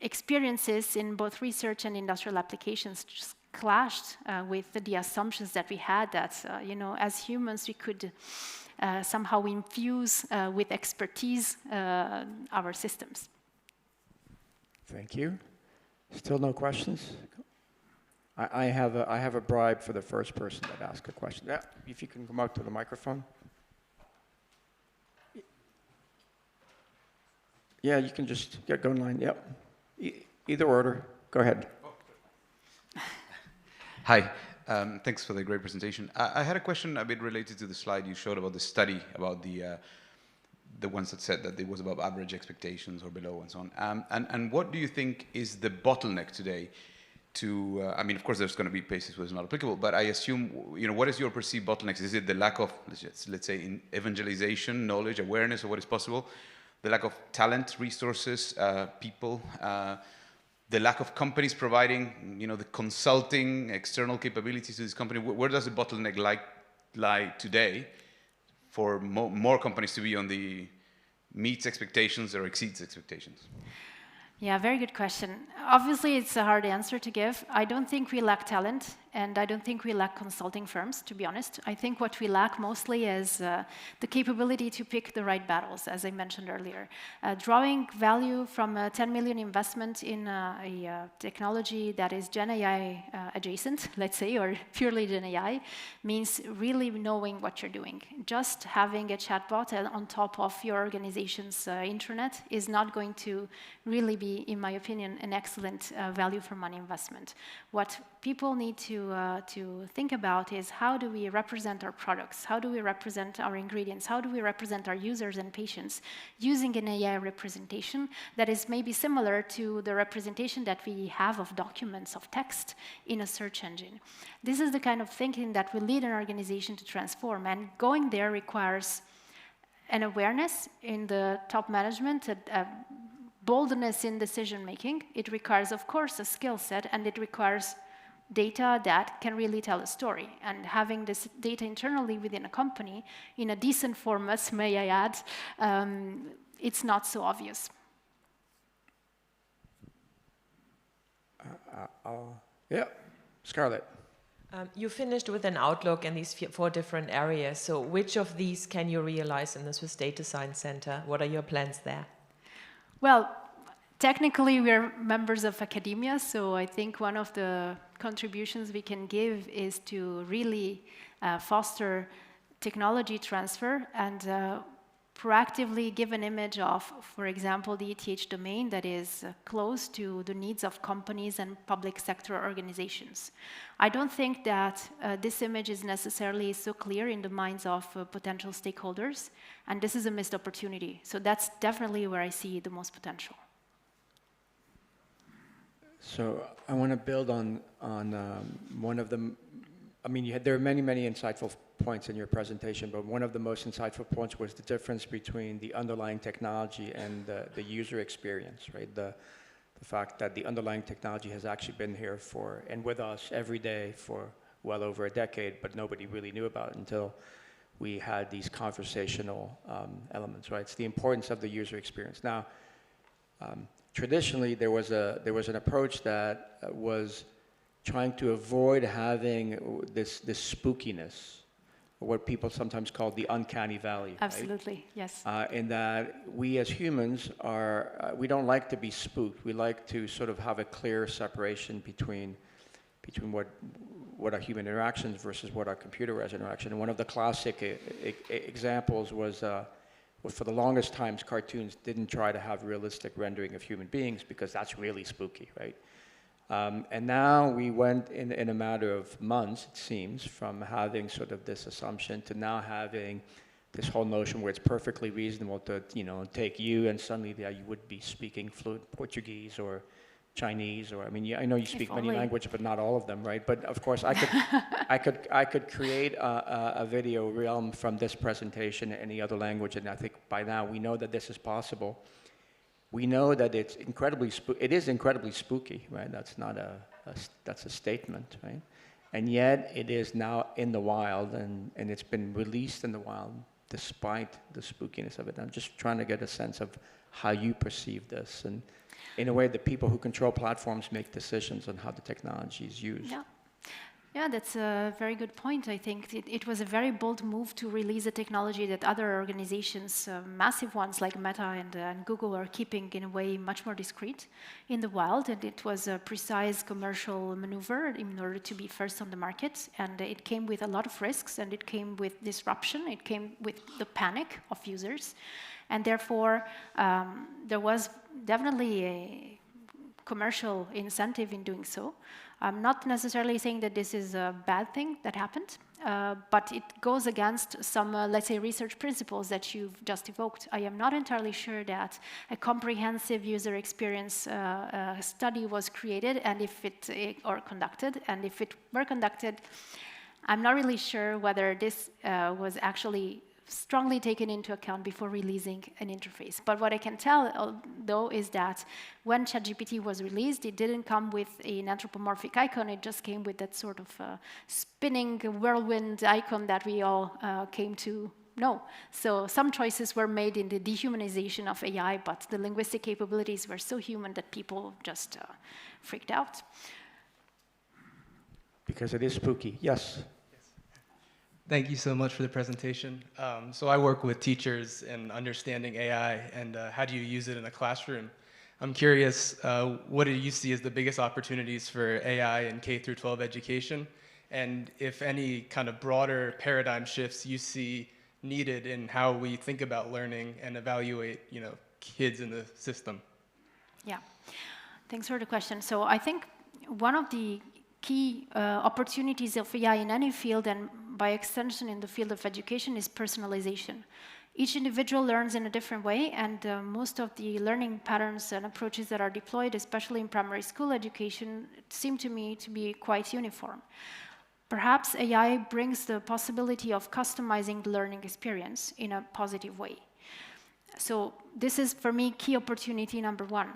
experiences in both research and industrial applications just clashed with the assumptions that we had that, you know, as humans, we could somehow infuse with expertise our systems. Thank you. Still no questions? I have a bribe for the first person that asks a question. Yeah, if you can come out to the microphone. Yeah, you can just go in line. Yep. Either order. Go ahead. Hi. Thanks for the great presentation. I had a question a bit related to the slide you showed about the study, about the ones that said that it was above average expectations or below and so on. And what do you think is the bottleneck today to, I mean, of course, there's going to be places where it's not applicable, but I assume, you know, what is your perceived bottlenecks? Is it the lack of, let's say, in evangelization, knowledge, awareness of what is possible, the lack of talent, resources, people, the lack of companies providing, you know, the consulting, external capabilities to this company? Where does the bottleneck lie today for more companies to be on the meets expectations or exceeds expectations? Yeah, very good question. Obviously, it's a hard answer to give. I don't think we lack talent, and I don't think we lack consulting firms, to be honest. I think what we lack mostly is the capability to pick the right battles, as I mentioned earlier. Drawing value from a 10 million investment in a technology that is Gen AI adjacent, let's say, or purely Gen AI, means really knowing what you're doing. Just having a chatbot on top of your organization's intranet is not going to really be, in my opinion, an excellent value for money investment. What people need to think about is, how do we represent our products? How do we represent our ingredients? How do we represent our users and patients using an AI representation that is maybe similar to the representation that we have of documents, of text in a search engine? This is the kind of thinking that will lead an organization to transform, and going there requires an awareness in the top management, boldness in decision-making. It requires, of course, a skill set, and it requires data that can really tell a story. And having this data internally within a company in a decent format, may I add, it's not so obvious. Yeah, Scarlett. You finished with an outlook in these 4 different areas. So which of these can you realize in the Swiss Data Science Center? What are your plans there? Well, technically, we're members of academia, so I think one of the contributions we can give is to really foster technology transfer and proactively give an image of, for example, the ETH domain that is close to the needs of companies and public sector organizations. I don't think that this image is necessarily so clear in the minds of potential stakeholders, and this is a missed opportunity. So that's definitely where I see the most potential. So I want to build on one of them. I mean, there are many, many insightful points in your presentation, but one of the most insightful points was the difference between the underlying technology and the user experience, right? The fact that the underlying technology has actually been here and with us every day for well over a decade, but nobody really knew about it until we had these conversational elements, right? It's the importance of the user experience. Now, traditionally, there was an approach that was trying to avoid having this spookiness, or what people sometimes call the uncanny valley. Absolutely, right? yes. In that we as humans we don't like to be spooked. We like to sort of have a clear separation between between what are human interactions versus what are computerized interaction. And one of the classic examples was for the longest times, cartoons didn't try to have realistic rendering of human beings because that's really spooky, right? And now we went in a matter of months, it seems, from having sort of this assumption to now having this whole notion where it's perfectly reasonable to, take you and suddenly you would be speaking fluent Portuguese or Chinese, or I mean, I know you speak many languages, but not all of them, right? But of course, I could create a video realm from this presentation in any other language, and I think by now we know that this is possible. We know that it's incredibly spooky, right? That's not that's a statement, right? And yet it is now in the wild, and it's been released in the wild despite the spookiness of it. I'm just trying to get a sense of how you perceive this, and in a way the people who control platforms make decisions on how the technology is used. Yeah, that's a very good point. I think it was a very bold move to release a technology that other organizations, massive ones like Meta and Google, are keeping in a way much more discreet in the wild. And it was a precise commercial maneuver in order to be first on the market. And it came with a lot of risks, and it came with disruption. It came with the panic of users. And therefore, there was definitely a commercial incentive in doing so. I'm not necessarily saying that this is a bad thing that happened, but it goes against some, let's say, research principles that you've just evoked. I am not entirely sure that a comprehensive user experience study was created and or conducted, and if it were conducted, I'm not really sure whether this was actually strongly taken into account before releasing an interface. But what I can tell, though, is that when ChatGPT was released, it didn't come with an anthropomorphic icon. It just came with that sort of spinning whirlwind icon that we all came to know. So some choices were made in the dehumanization of AI, but the linguistic capabilities were so human that people just freaked out. Because it is spooky. Yes. Thank you so much for the presentation. So I work with teachers in understanding AI and how do you use it in a classroom. I'm curious, what do you see as the biggest opportunities for AI in K-12 education? And if any kind of broader paradigm shifts you see needed in how we think about learning and evaluate, kids in the system? Yeah, thanks for the question. So I think one of the key opportunities of AI in any field, and by extension in the field of education, is personalization. Each individual learns in a different way, and most of the learning patterns and approaches that are deployed, especially in primary school education, seem to me to be quite uniform. Perhaps AI brings the possibility of customizing the learning experience in a positive way. So this is, for me, key opportunity number one.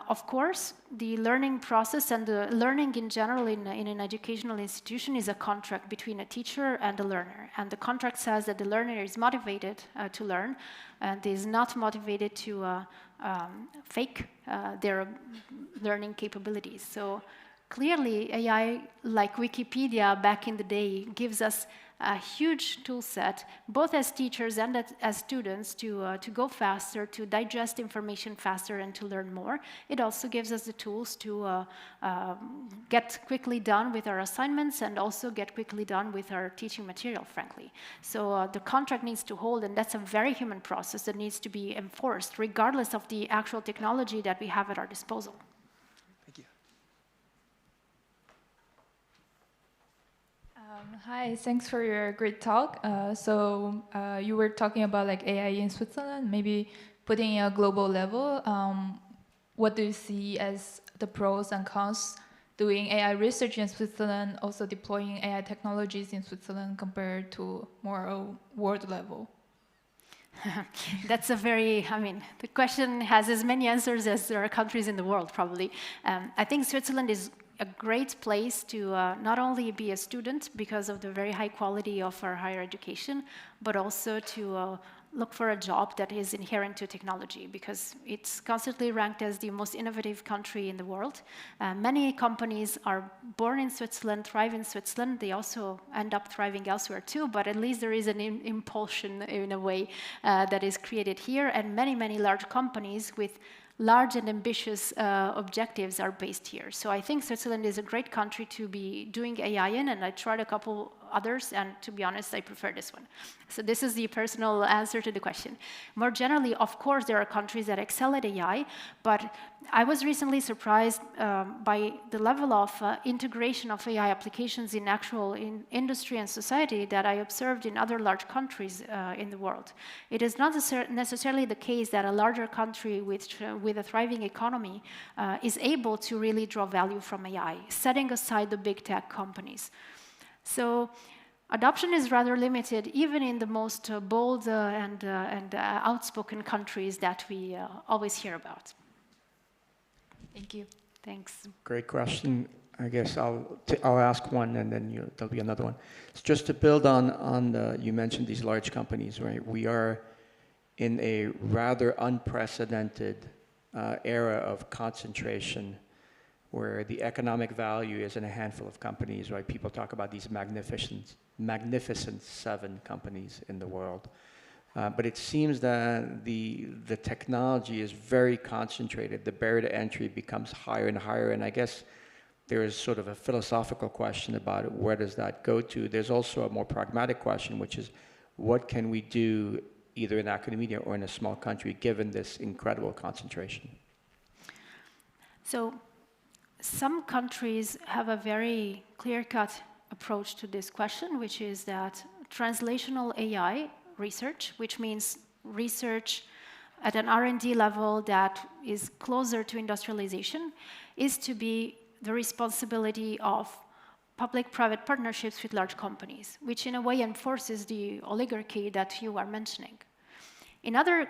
Of course, the learning process and the learning in general in an educational institution is a contract between a teacher and a learner. And the contract says that the learner is motivated to learn and is not motivated to fake their learning capabilities. So clearly, AI, like Wikipedia back in the day, gives us a huge tool set, both as teachers and as students, to go faster, to digest information faster, and to learn more. It also gives us the tools to get quickly done with our assignments and also get quickly done with our teaching material, frankly. So the contract needs to hold, and that's a very human process that needs to be enforced, regardless of the actual technology that we have at our disposal. Hi, thanks for your great talk. You were talking about like AI in Switzerland, maybe putting a global level. What do you see as the pros and cons doing AI research in Switzerland, also deploying AI technologies in Switzerland compared to more a world level? That's a very, the question has as many answers as there are countries in the world, probably. I think Switzerland is a great place to not only be a student because of the very high quality of our higher education, but also to look for a job that is inherent to technology, because it's constantly ranked as the most innovative country in the world. Many companies are born in Switzerland, thrive in Switzerland. They also end up thriving elsewhere too, but at least there is an impulsion in a way that is created here, and many, many large companies with large and ambitious objectives are based here. So I think Switzerland is a great country to be doing AI in, and I tried a couple others, and to be honest, I prefer this one. So this is the personal answer to the question. More generally, of course, there are countries that excel at AI, but I was recently surprised by the level of integration of AI applications in industry and society that I observed in other large countries in the world. It is not necessarily the case that a larger country with a thriving economy is able to really draw value from AI, setting aside the big tech companies. So adoption is rather limited, even in the most bold and outspoken countries that we always hear about. Thank you. Thanks. Great question. I guess I'll ask one, and then there'll be another one. It's just to build on you mentioned these large companies, right? We are in a rather unprecedented era of concentration, where the economic value is in a handful of companies, right? People talk about these magnificent 7 companies in the world. But it seems that the technology is very concentrated. The barrier to entry becomes higher and higher. And I guess there is sort of a philosophical question about it. Where does that go to? There's also a more pragmatic question, which is, what can we do either in academia or in a small country, given this incredible concentration? So some countries have a very clear-cut approach to this question, which is that translational AI research, which means research at an R&D level that is closer to industrialization, is to be the responsibility of public-private partnerships with large companies, which in a way enforces the oligarchy that you are mentioning. In other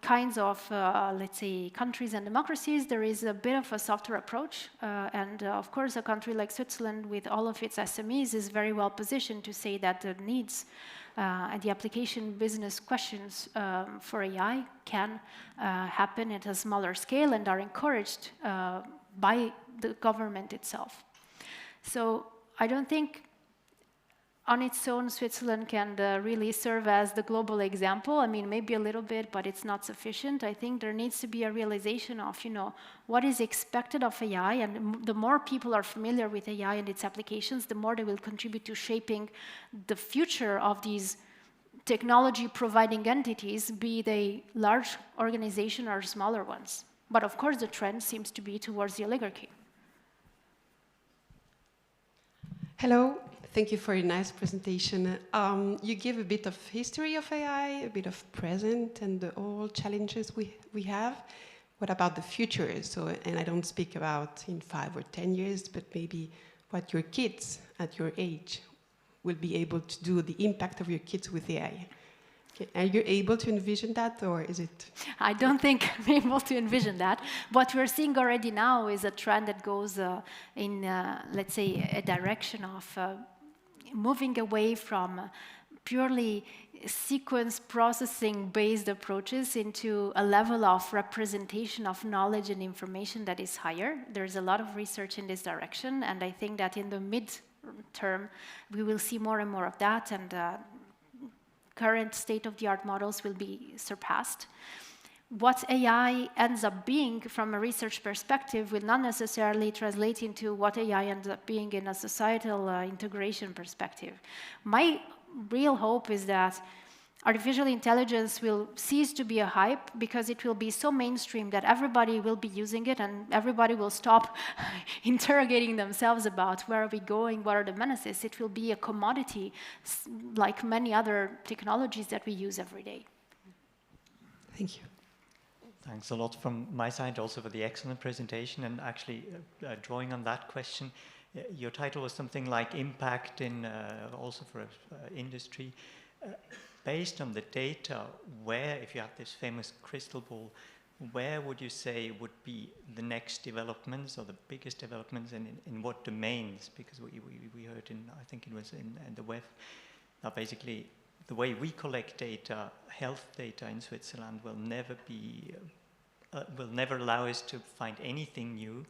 kinds of, let's say, countries and democracies, there is a bit of a softer approach. And of course, a country like Switzerland, with all of its SMEs, is very well positioned to say that the needs and the application business questions for AI can happen at a smaller scale and are encouraged by the government itself. So I don't think on its own, Switzerland can really serve as the global example. I mean, maybe a little bit, but it's not sufficient. I think there needs to be a realization of, what is expected of AI, and the more people are familiar with AI and its applications, the more they will contribute to shaping the future of these technology-providing entities, be they large organizations or smaller ones. But of course, the trend seems to be towards the oligarchy. Hello. Thank you for your nice presentation. You give a bit of history of AI, a bit of present, and all challenges we have. What about the future? And I don't speak about in 5 or 10 years, but maybe what your kids at your age will be able to do, the impact of your kids with AI. Are you able to envision that, or is it? I don't think I'm able to envision that. What we're seeing already now is a trend that goes in, let's say, a direction of moving away from purely sequence processing-based approaches into a level of representation of knowledge and information that is higher. There's a lot of research in this direction, and I think that in the mid-term, we will see more and more of that, and current state-of-the-art models will be surpassed. What AI ends up being from a research perspective will not necessarily translate into what AI ends up being in a societal integration perspective. My real hope is that artificial intelligence will cease to be a hype because it will be so mainstream that everybody will be using it and everybody will stop interrogating themselves about where are we going, what are the menaces. It will be a commodity like many other technologies that we use every day. Thank you. Thanks a lot from my side also for the excellent presentation, and actually drawing on that question, your title was something like impact in also for industry. Based on the data, where, if you have this famous crystal ball, where would you say would be the next developments or the biggest developments, and in what domains? Because we heard in, I think it was in the web, now basically the way we collect data, health data in Switzerland will never be, will never allow us to find anything new,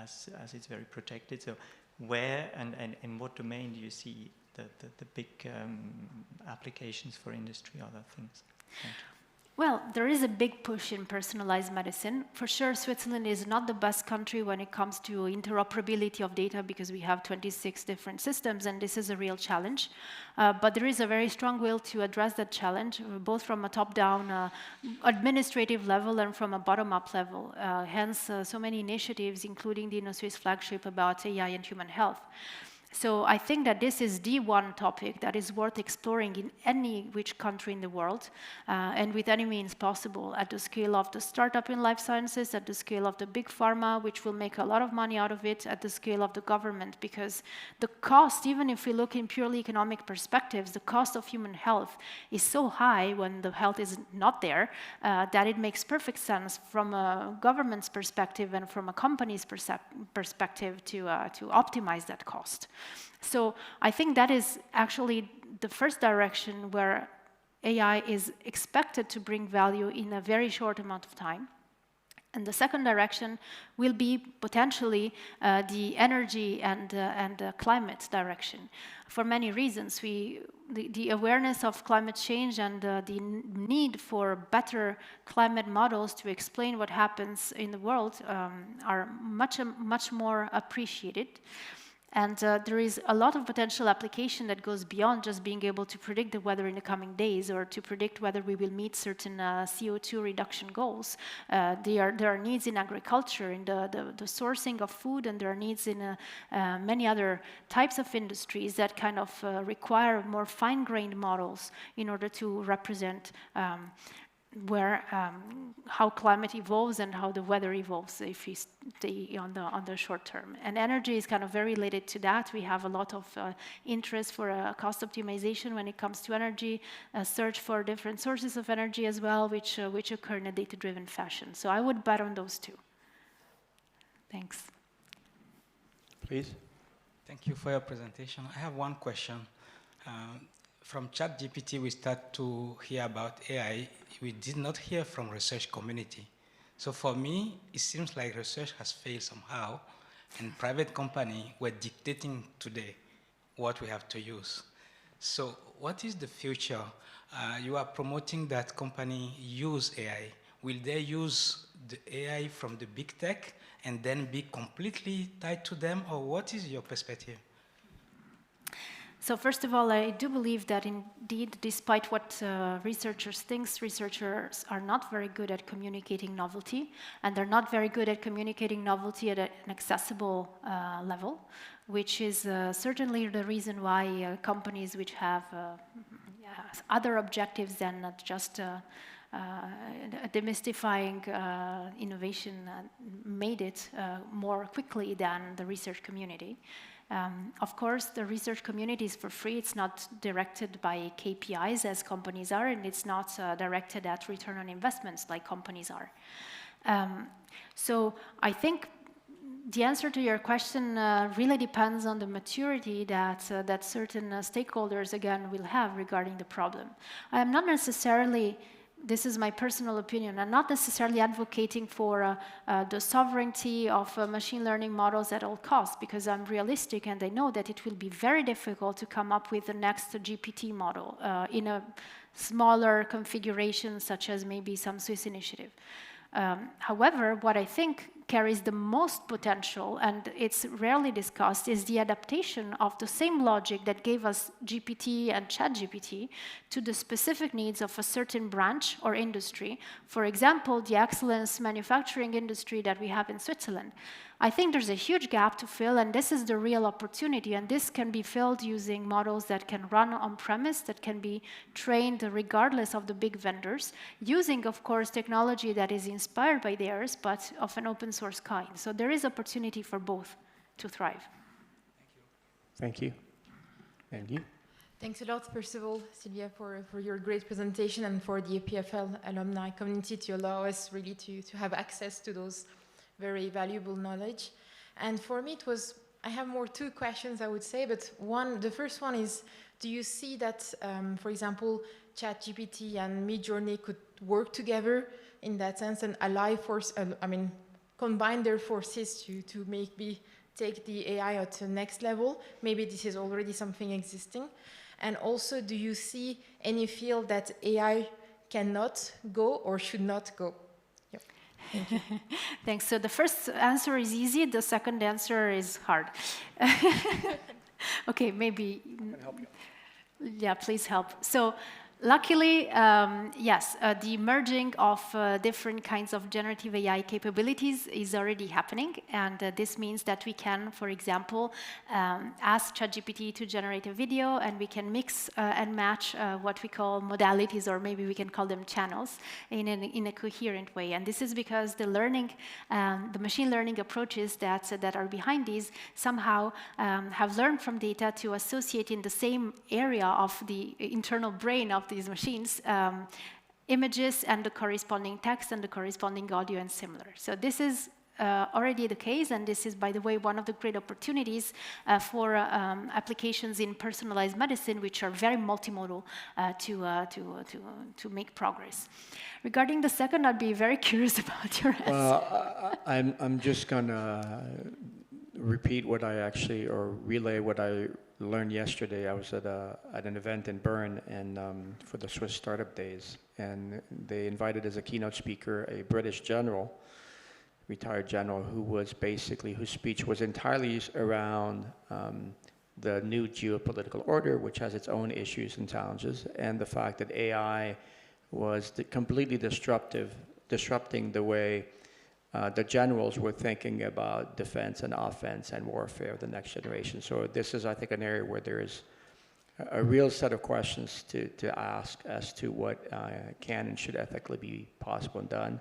as it's very protected. So where and in what domain do you see the big applications for industry, other things? Thank you. Well, there is a big push in personalized medicine. For sure, Switzerland is not the best country when it comes to interoperability of data because we have 26 different systems, and this is a real challenge. But there is a very strong will to address that challenge, both from a top-down administrative level and from a bottom-up level. Hence, so many initiatives, including the InnoSwiss flagship about AI and human health. So I think that this is the one topic that is worth exploring in any which country in the world, and with any means possible, at the scale of the startup in life sciences, at the scale of the big pharma, which will make a lot of money out of it, at the scale of the government, because the cost, even if we look in purely economic perspectives, the cost of human health is so high when the health is not there, that it makes perfect sense from a government's perspective and from a company's perspective to optimize that cost. So I think that is actually the first direction where AI is expected to bring value in a very short amount of time. And the second direction will be potentially the energy and climate direction. For many reasons, the awareness of climate change and the need for better climate models to explain what happens in the world are much more appreciated. And there is a lot of potential application that goes beyond just being able to predict the weather in the coming days or to predict whether we will meet certain CO2 reduction goals. There are needs in agriculture, in the sourcing of food, and there are needs in many other types of industries that kind of require more fine-grained models in order to represent how climate evolves and how the weather evolves if we stay on the short term. And energy is kind of very related to that. We have a lot of interest for cost optimization when it comes to energy, a search for different sources of energy as well, which occur in a data-driven fashion. So I would bet on those two. Thanks. Please. Thank you for your presentation. I have one question. From ChatGPT, we start to hear about AI. We did not hear from research community. So for me, it seems like research has failed somehow, and private companies were dictating today what we have to use. So what is the future? You are promoting that company use AI. Will they use the AI from the big tech and then be completely tied to them, or what is your perspective? So first of all, I do believe that indeed, despite what researchers think, researchers are not very good at communicating novelty, and they're not very good at communicating novelty at an accessible level, which is certainly the reason why companies which have other objectives than just demystifying innovation made it more quickly than the research community. Of course, the research community is for free. It's not directed by KPIs as companies are, and it's not directed at return on investments like companies are. So I think the answer to your question really depends on the maturity that certain stakeholders, again, will have regarding the problem. I am not necessarily, this is my personal opinion, I'm not necessarily advocating for the sovereignty of machine learning models at all costs, because I'm realistic and I know that it will be very difficult to come up with the next GPT model in a smaller configuration, such as maybe some Swiss initiative. However, what I think carries the most potential, and it's rarely discussed, is the adaptation of the same logic that gave us GPT and ChatGPT to the specific needs of a certain branch or industry. For example, the excellence manufacturing industry that we have in Switzerland. I think there's a huge gap to fill, and this is the real opportunity, and this can be filled using models that can run on-premise, that can be trained regardless of the big vendors, using, of course, technology that is inspired by theirs, but of an open source kind. So there is opportunity for both to thrive. Thank you. And you? Thanks a lot, first of all, Silvia, for your great presentation, and for the EPFL alumni community to allow us really to have access to those very valuable knowledge. And for me, I have two questions, I would say, but the first one is, do you see that, for example, ChatGPT and Midjourney could work together in that sense and combine their forces to maybe take the AI to the next level? Maybe this is already something existing. And also, do you see any field that AI cannot go or should not go? Yep. Thank you. Thanks. So the first answer is easy. The second answer is hard. Okay, maybe. I can help you. Yeah, please help. So luckily, yes, the merging of different kinds of generative AI capabilities is already happening. And this means that we can, for example, ask ChatGPT to generate a video, and we can mix and match what we call modalities, or maybe we can call them channels, in a coherent way. And this is because the learning, the machine learning approaches that are behind these somehow have learned from data to associate in the same area of the internal brain of these machines, images and the corresponding text and the corresponding audio and similar. So this is already the case, and this is, by the way, one of the great opportunities for applications in personalized medicine, which are very multimodal to make progress. Regarding the second, I'd be very curious about your answer. Well, I'm just gonna repeat what I actually, or relay what I learned yesterday. I was at an event in Bern and for the Swiss Startup Days, and they invited as a keynote speaker a British general, retired general, whose speech was entirely around the new geopolitical order, which has its own issues and challenges, and the fact that AI was completely disrupting the way the generals were thinking about defense and offense and warfare of the next generation. So this is, I think, an area where there is a real set of questions to ask as to what can and should ethically be possible and done,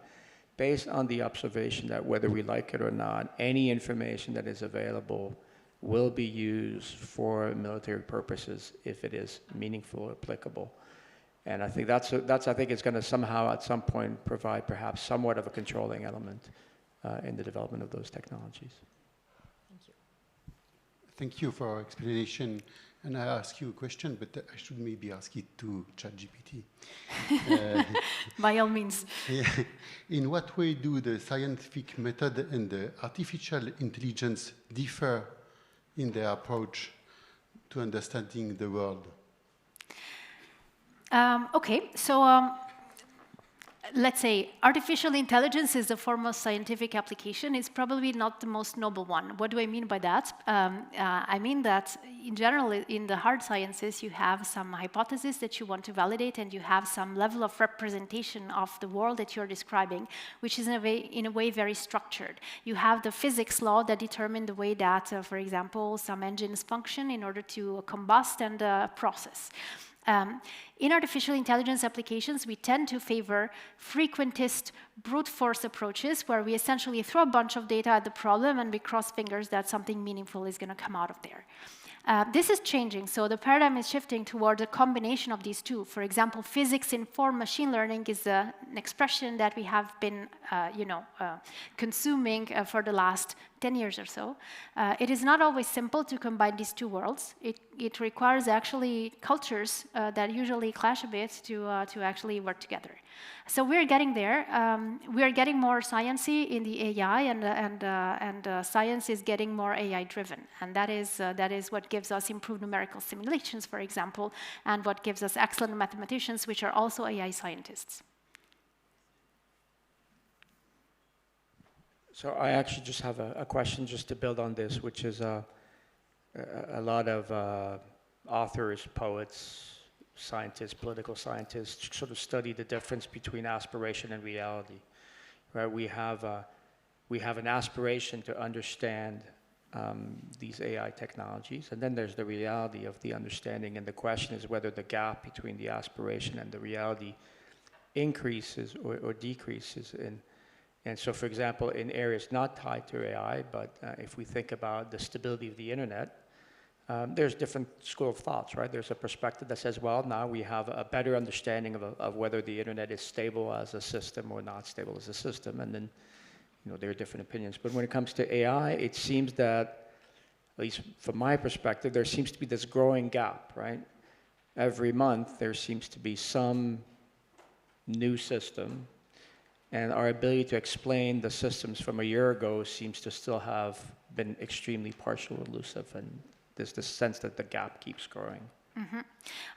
based on the observation that whether we like it or not, any information that is available will be used for military purposes if it is meaningful or applicable. And I think that's I think it's going to somehow at some point provide perhaps somewhat of a controlling element in the development of those technologies. Thank you. Thank you for our explanation. And I ask you a question, but I should maybe ask it to ChatGPT. By all means. Yeah. In what way do the scientific method and the artificial intelligence differ in their approach to understanding the world? Okay, so let's say artificial intelligence is the foremost scientific application. It's probably not the most noble one. What do I mean by that? I mean that in general, in the hard sciences, you have some hypothesis that you want to validate, and you have some level of representation of the world that you're describing, which is in a way very structured. You have the physics law that determine the way that, for example, some engines function in order to combust and process. In artificial intelligence applications, we tend to favor frequentist brute force approaches, where we essentially throw a bunch of data at the problem and we cross fingers that something meaningful is going to come out of there. This is changing, so the paradigm is shifting toward a combination of these two. For example, physics-informed machine learning is an expression that we have been, consuming for the last 10 years or so. It is not always simple to combine these two worlds. It requires actually cultures that usually clash a bit to actually work together. So we're getting there. We are getting more sciencey in the AI, and science is getting more AI-driven, and that is what gives us improved numerical simulations, for example, and what gives us excellent mathematicians, which are also AI scientists. So I actually just have a question just to build on this, which is a lot of authors, poets, scientists, political scientists sort of study the difference between aspiration and reality. Right? We have an aspiration to understand these AI technologies, and then there's the reality of the understanding, and the question is whether the gap between the aspiration and the reality increases or decreases. And so, for example, in areas not tied to AI, but if we think about the stability of the internet, there's different school of thoughts, right? There's a perspective that says, well, now we have a better understanding of whether the internet is stable as a system or not stable as a system, and then, there are different opinions. But when it comes to AI, it seems that, at least from my perspective, there seems to be this growing gap, right? Every month, there seems to be some new system, and our ability to explain the systems from a year ago seems to still have been extremely partial, elusive, and there's this sense that the gap keeps growing.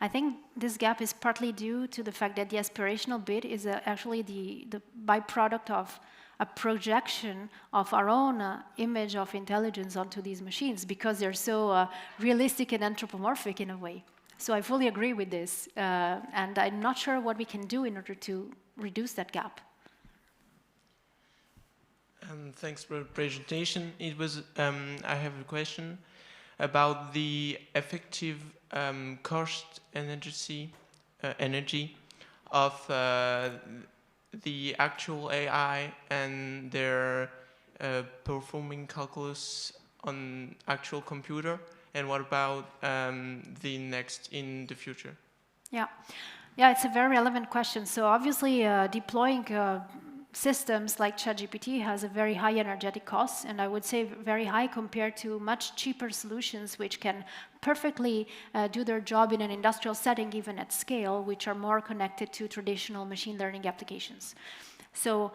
I think this gap is partly due to the fact that the aspirational bit is actually the byproduct of a projection of our own image of intelligence onto these machines, because they're so realistic and anthropomorphic in a way. So I fully agree with this, and I'm not sure what we can do in order to reduce that gap. Thanks for the presentation. It was I have a question about the effective cost energy of the actual AI and their performing calculus on actual computer, and what about the next in the future? Yeah, it's a very relevant question. So obviously deploying systems like ChatGPT has a very high energetic cost, and I would say very high compared to much cheaper solutions which can perfectly do their job in an industrial setting, even at scale, which are more connected to traditional machine learning applications. So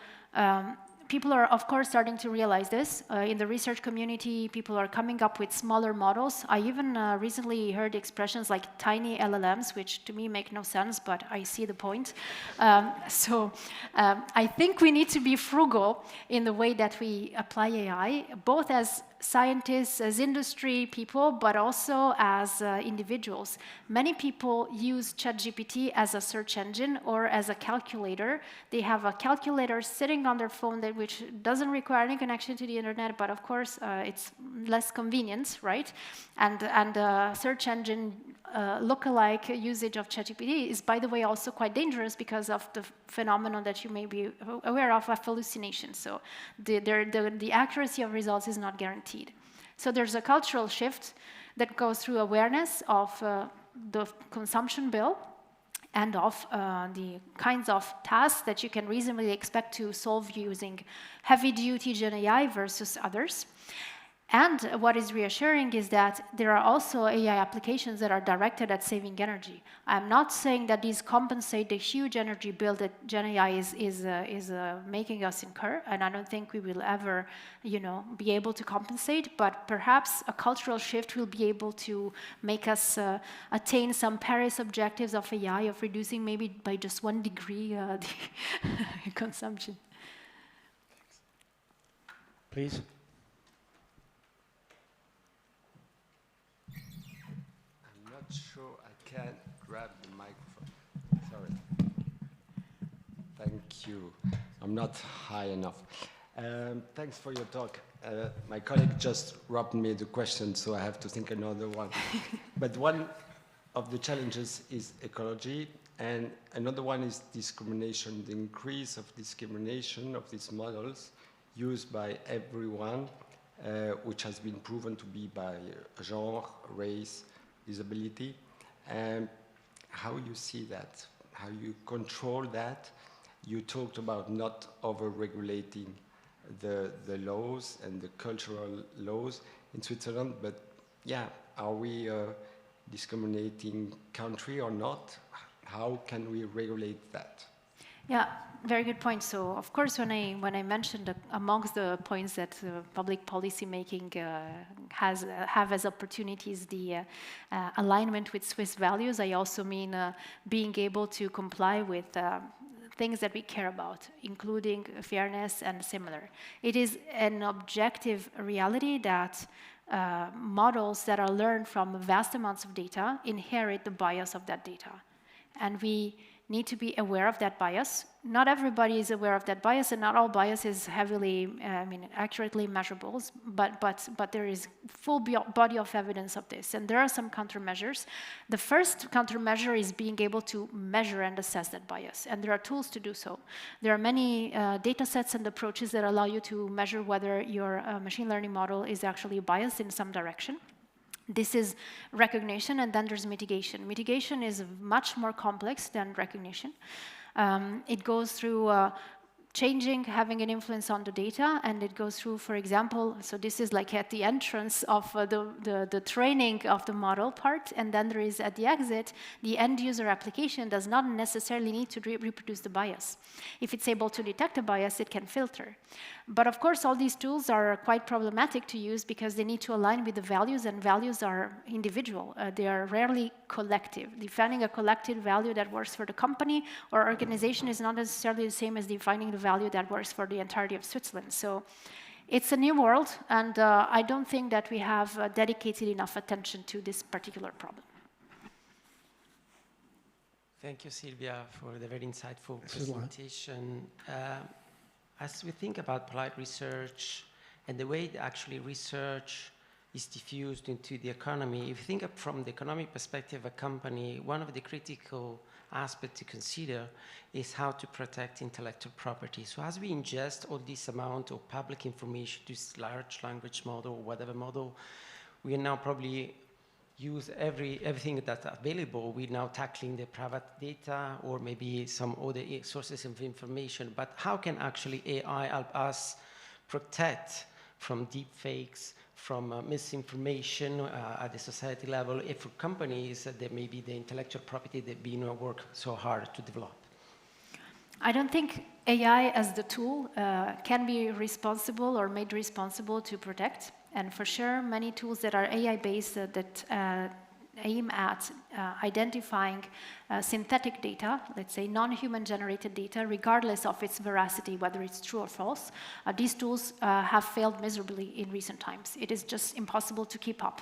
people are, of course, starting to realize this. In the research community, people are coming up with smaller models. I even recently heard expressions like tiny LLMs, which to me make no sense, but I see the point. I think we need to be frugal in the way that we apply AI, both as scientists, as industry people, but also as individuals. Many people use ChatGPT as a search engine or as a calculator. They have a calculator sitting on their phone which doesn't require any connection to the internet, but of course it's less convenient, right? And search engine lookalike usage of ChatGPT is, by the way, also quite dangerous because of the phenomenon that you may be aware of hallucination. So the accuracy of results is not guaranteed. So there's a cultural shift that goes through awareness of the consumption bill and of the kinds of tasks that you can reasonably expect to solve using heavy-duty Gen AI versus others. And what is reassuring is that there are also AI applications that are directed at saving energy. I'm not saying that these compensate the huge energy bill that Gen AI is making us incur, and I don't think we will ever, be able to compensate. But perhaps a cultural shift will be able to make us attain some Paris objectives of AI, of reducing maybe by just 1 degree the consumption. Please. Sure, I can't grab the microphone. Sorry. Thank you. I'm not high enough. Thanks for your talk. My colleague just robbed me the question, so I have to think another one. But one of the challenges is ecology, and another one is discrimination, the increase of discrimination of these models used by everyone, which has been proven to be by genre, race, disability, and how you see that, how you control that. You talked about not over-regulating the laws and the cultural laws in Switzerland, but yeah, are we a discriminating country or not? How can we regulate that? Yeah, very good point. So, of course, when I mentioned amongst the points that public policy making have as opportunities the alignment with Swiss values, I also mean being able to comply with things that we care about, including fairness and similar. It is an objective reality that models that are learned from vast amounts of data inherit the bias of that data, and we need to be aware of that bias. Not everybody is aware of that bias, and not all bias is heavily, accurately measurable, but there is full body of evidence of this, and there are some countermeasures. The first countermeasure is being able to measure and assess that bias, and there are tools to do so. There are many data sets and approaches that allow you to measure whether your machine learning model is actually biased in some direction. This is recognition, and then there's mitigation. Mitigation is much more complex than recognition. It goes through changing, having an influence on the data, and it goes through, for example, so this is like at the entrance of the training of the model part, and then there is at the exit, the end user application does not necessarily need to reproduce the bias. If it's able to detect a bias, it can filter. But of course, all these tools are quite problematic to use because they need to align with the values, and values are individual. They are rarely collective. Defining a collective value that works for the company or organization is not necessarily the same as defining the value that works for the entirety of Switzerland. So it's a new world, and I don't think that we have dedicated enough attention to this particular problem. Thank you, Silvia, for the very insightful presentation. As we think about applied research and the way that actually research is diffused into the economy, if you think of from the economic perspective of a company, one of the critical aspects to consider is how to protect intellectual property. So as we ingest all this amount of public information, this large language model, whatever model, we are now probably use everything that's available. We're now tackling the private data or maybe some other sources of information. But how can actually AI help us protect from deep fakes, from misinformation at the society level, if for companies that maybe the intellectual property they've been work so hard to develop? I don't think AI as the tool can be responsible or made responsible to protect. And for sure, many tools that are AI-based that aim at identifying synthetic data, let's say non-human generated data, regardless of its veracity, whether it's true or false, these tools have failed miserably in recent times. It is just impossible to keep up.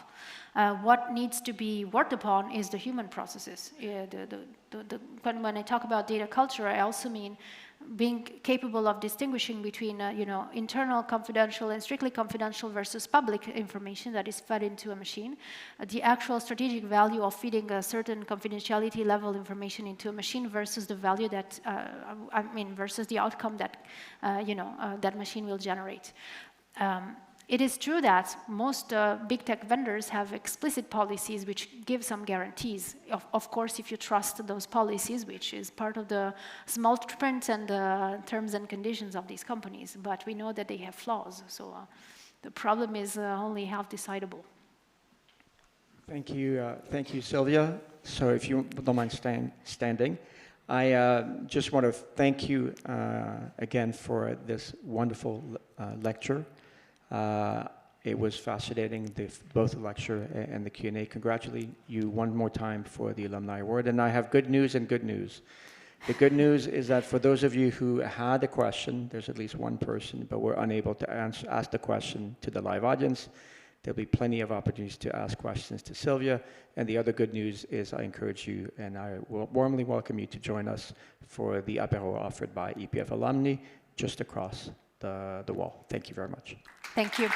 What needs to be worked upon is the human processes. When I talk about data culture, I also mean being capable of distinguishing between internal confidential and strictly confidential versus public information that is fed into a machine, the actual strategic value of feeding a certain confidentiality level information into a machine versus the value that versus the outcome that that machine will generate. It is true that most big tech vendors have explicit policies which give some guarantees. Of course, if you trust those policies, which is part of the small print and the terms and conditions of these companies. But we know that they have flaws. So the problem is only half decidable. Thank you, Silvia. So if you don't mind standing, I just want to thank you again for this wonderful lecture. It was fascinating, both the lecture and the Q&A. Congratulate you one more time for the Alumni Award. And I have good news and good news. The good news is that for those of you who had a question, there's at least one person, but were unable to ask the question to the live audience. There'll be plenty of opportunities to ask questions to Silvia. And the other good news is I encourage you and I will warmly welcome you to join us for the apéro offered by EPFL alumni just across the wall. Thank you very much. Thank you.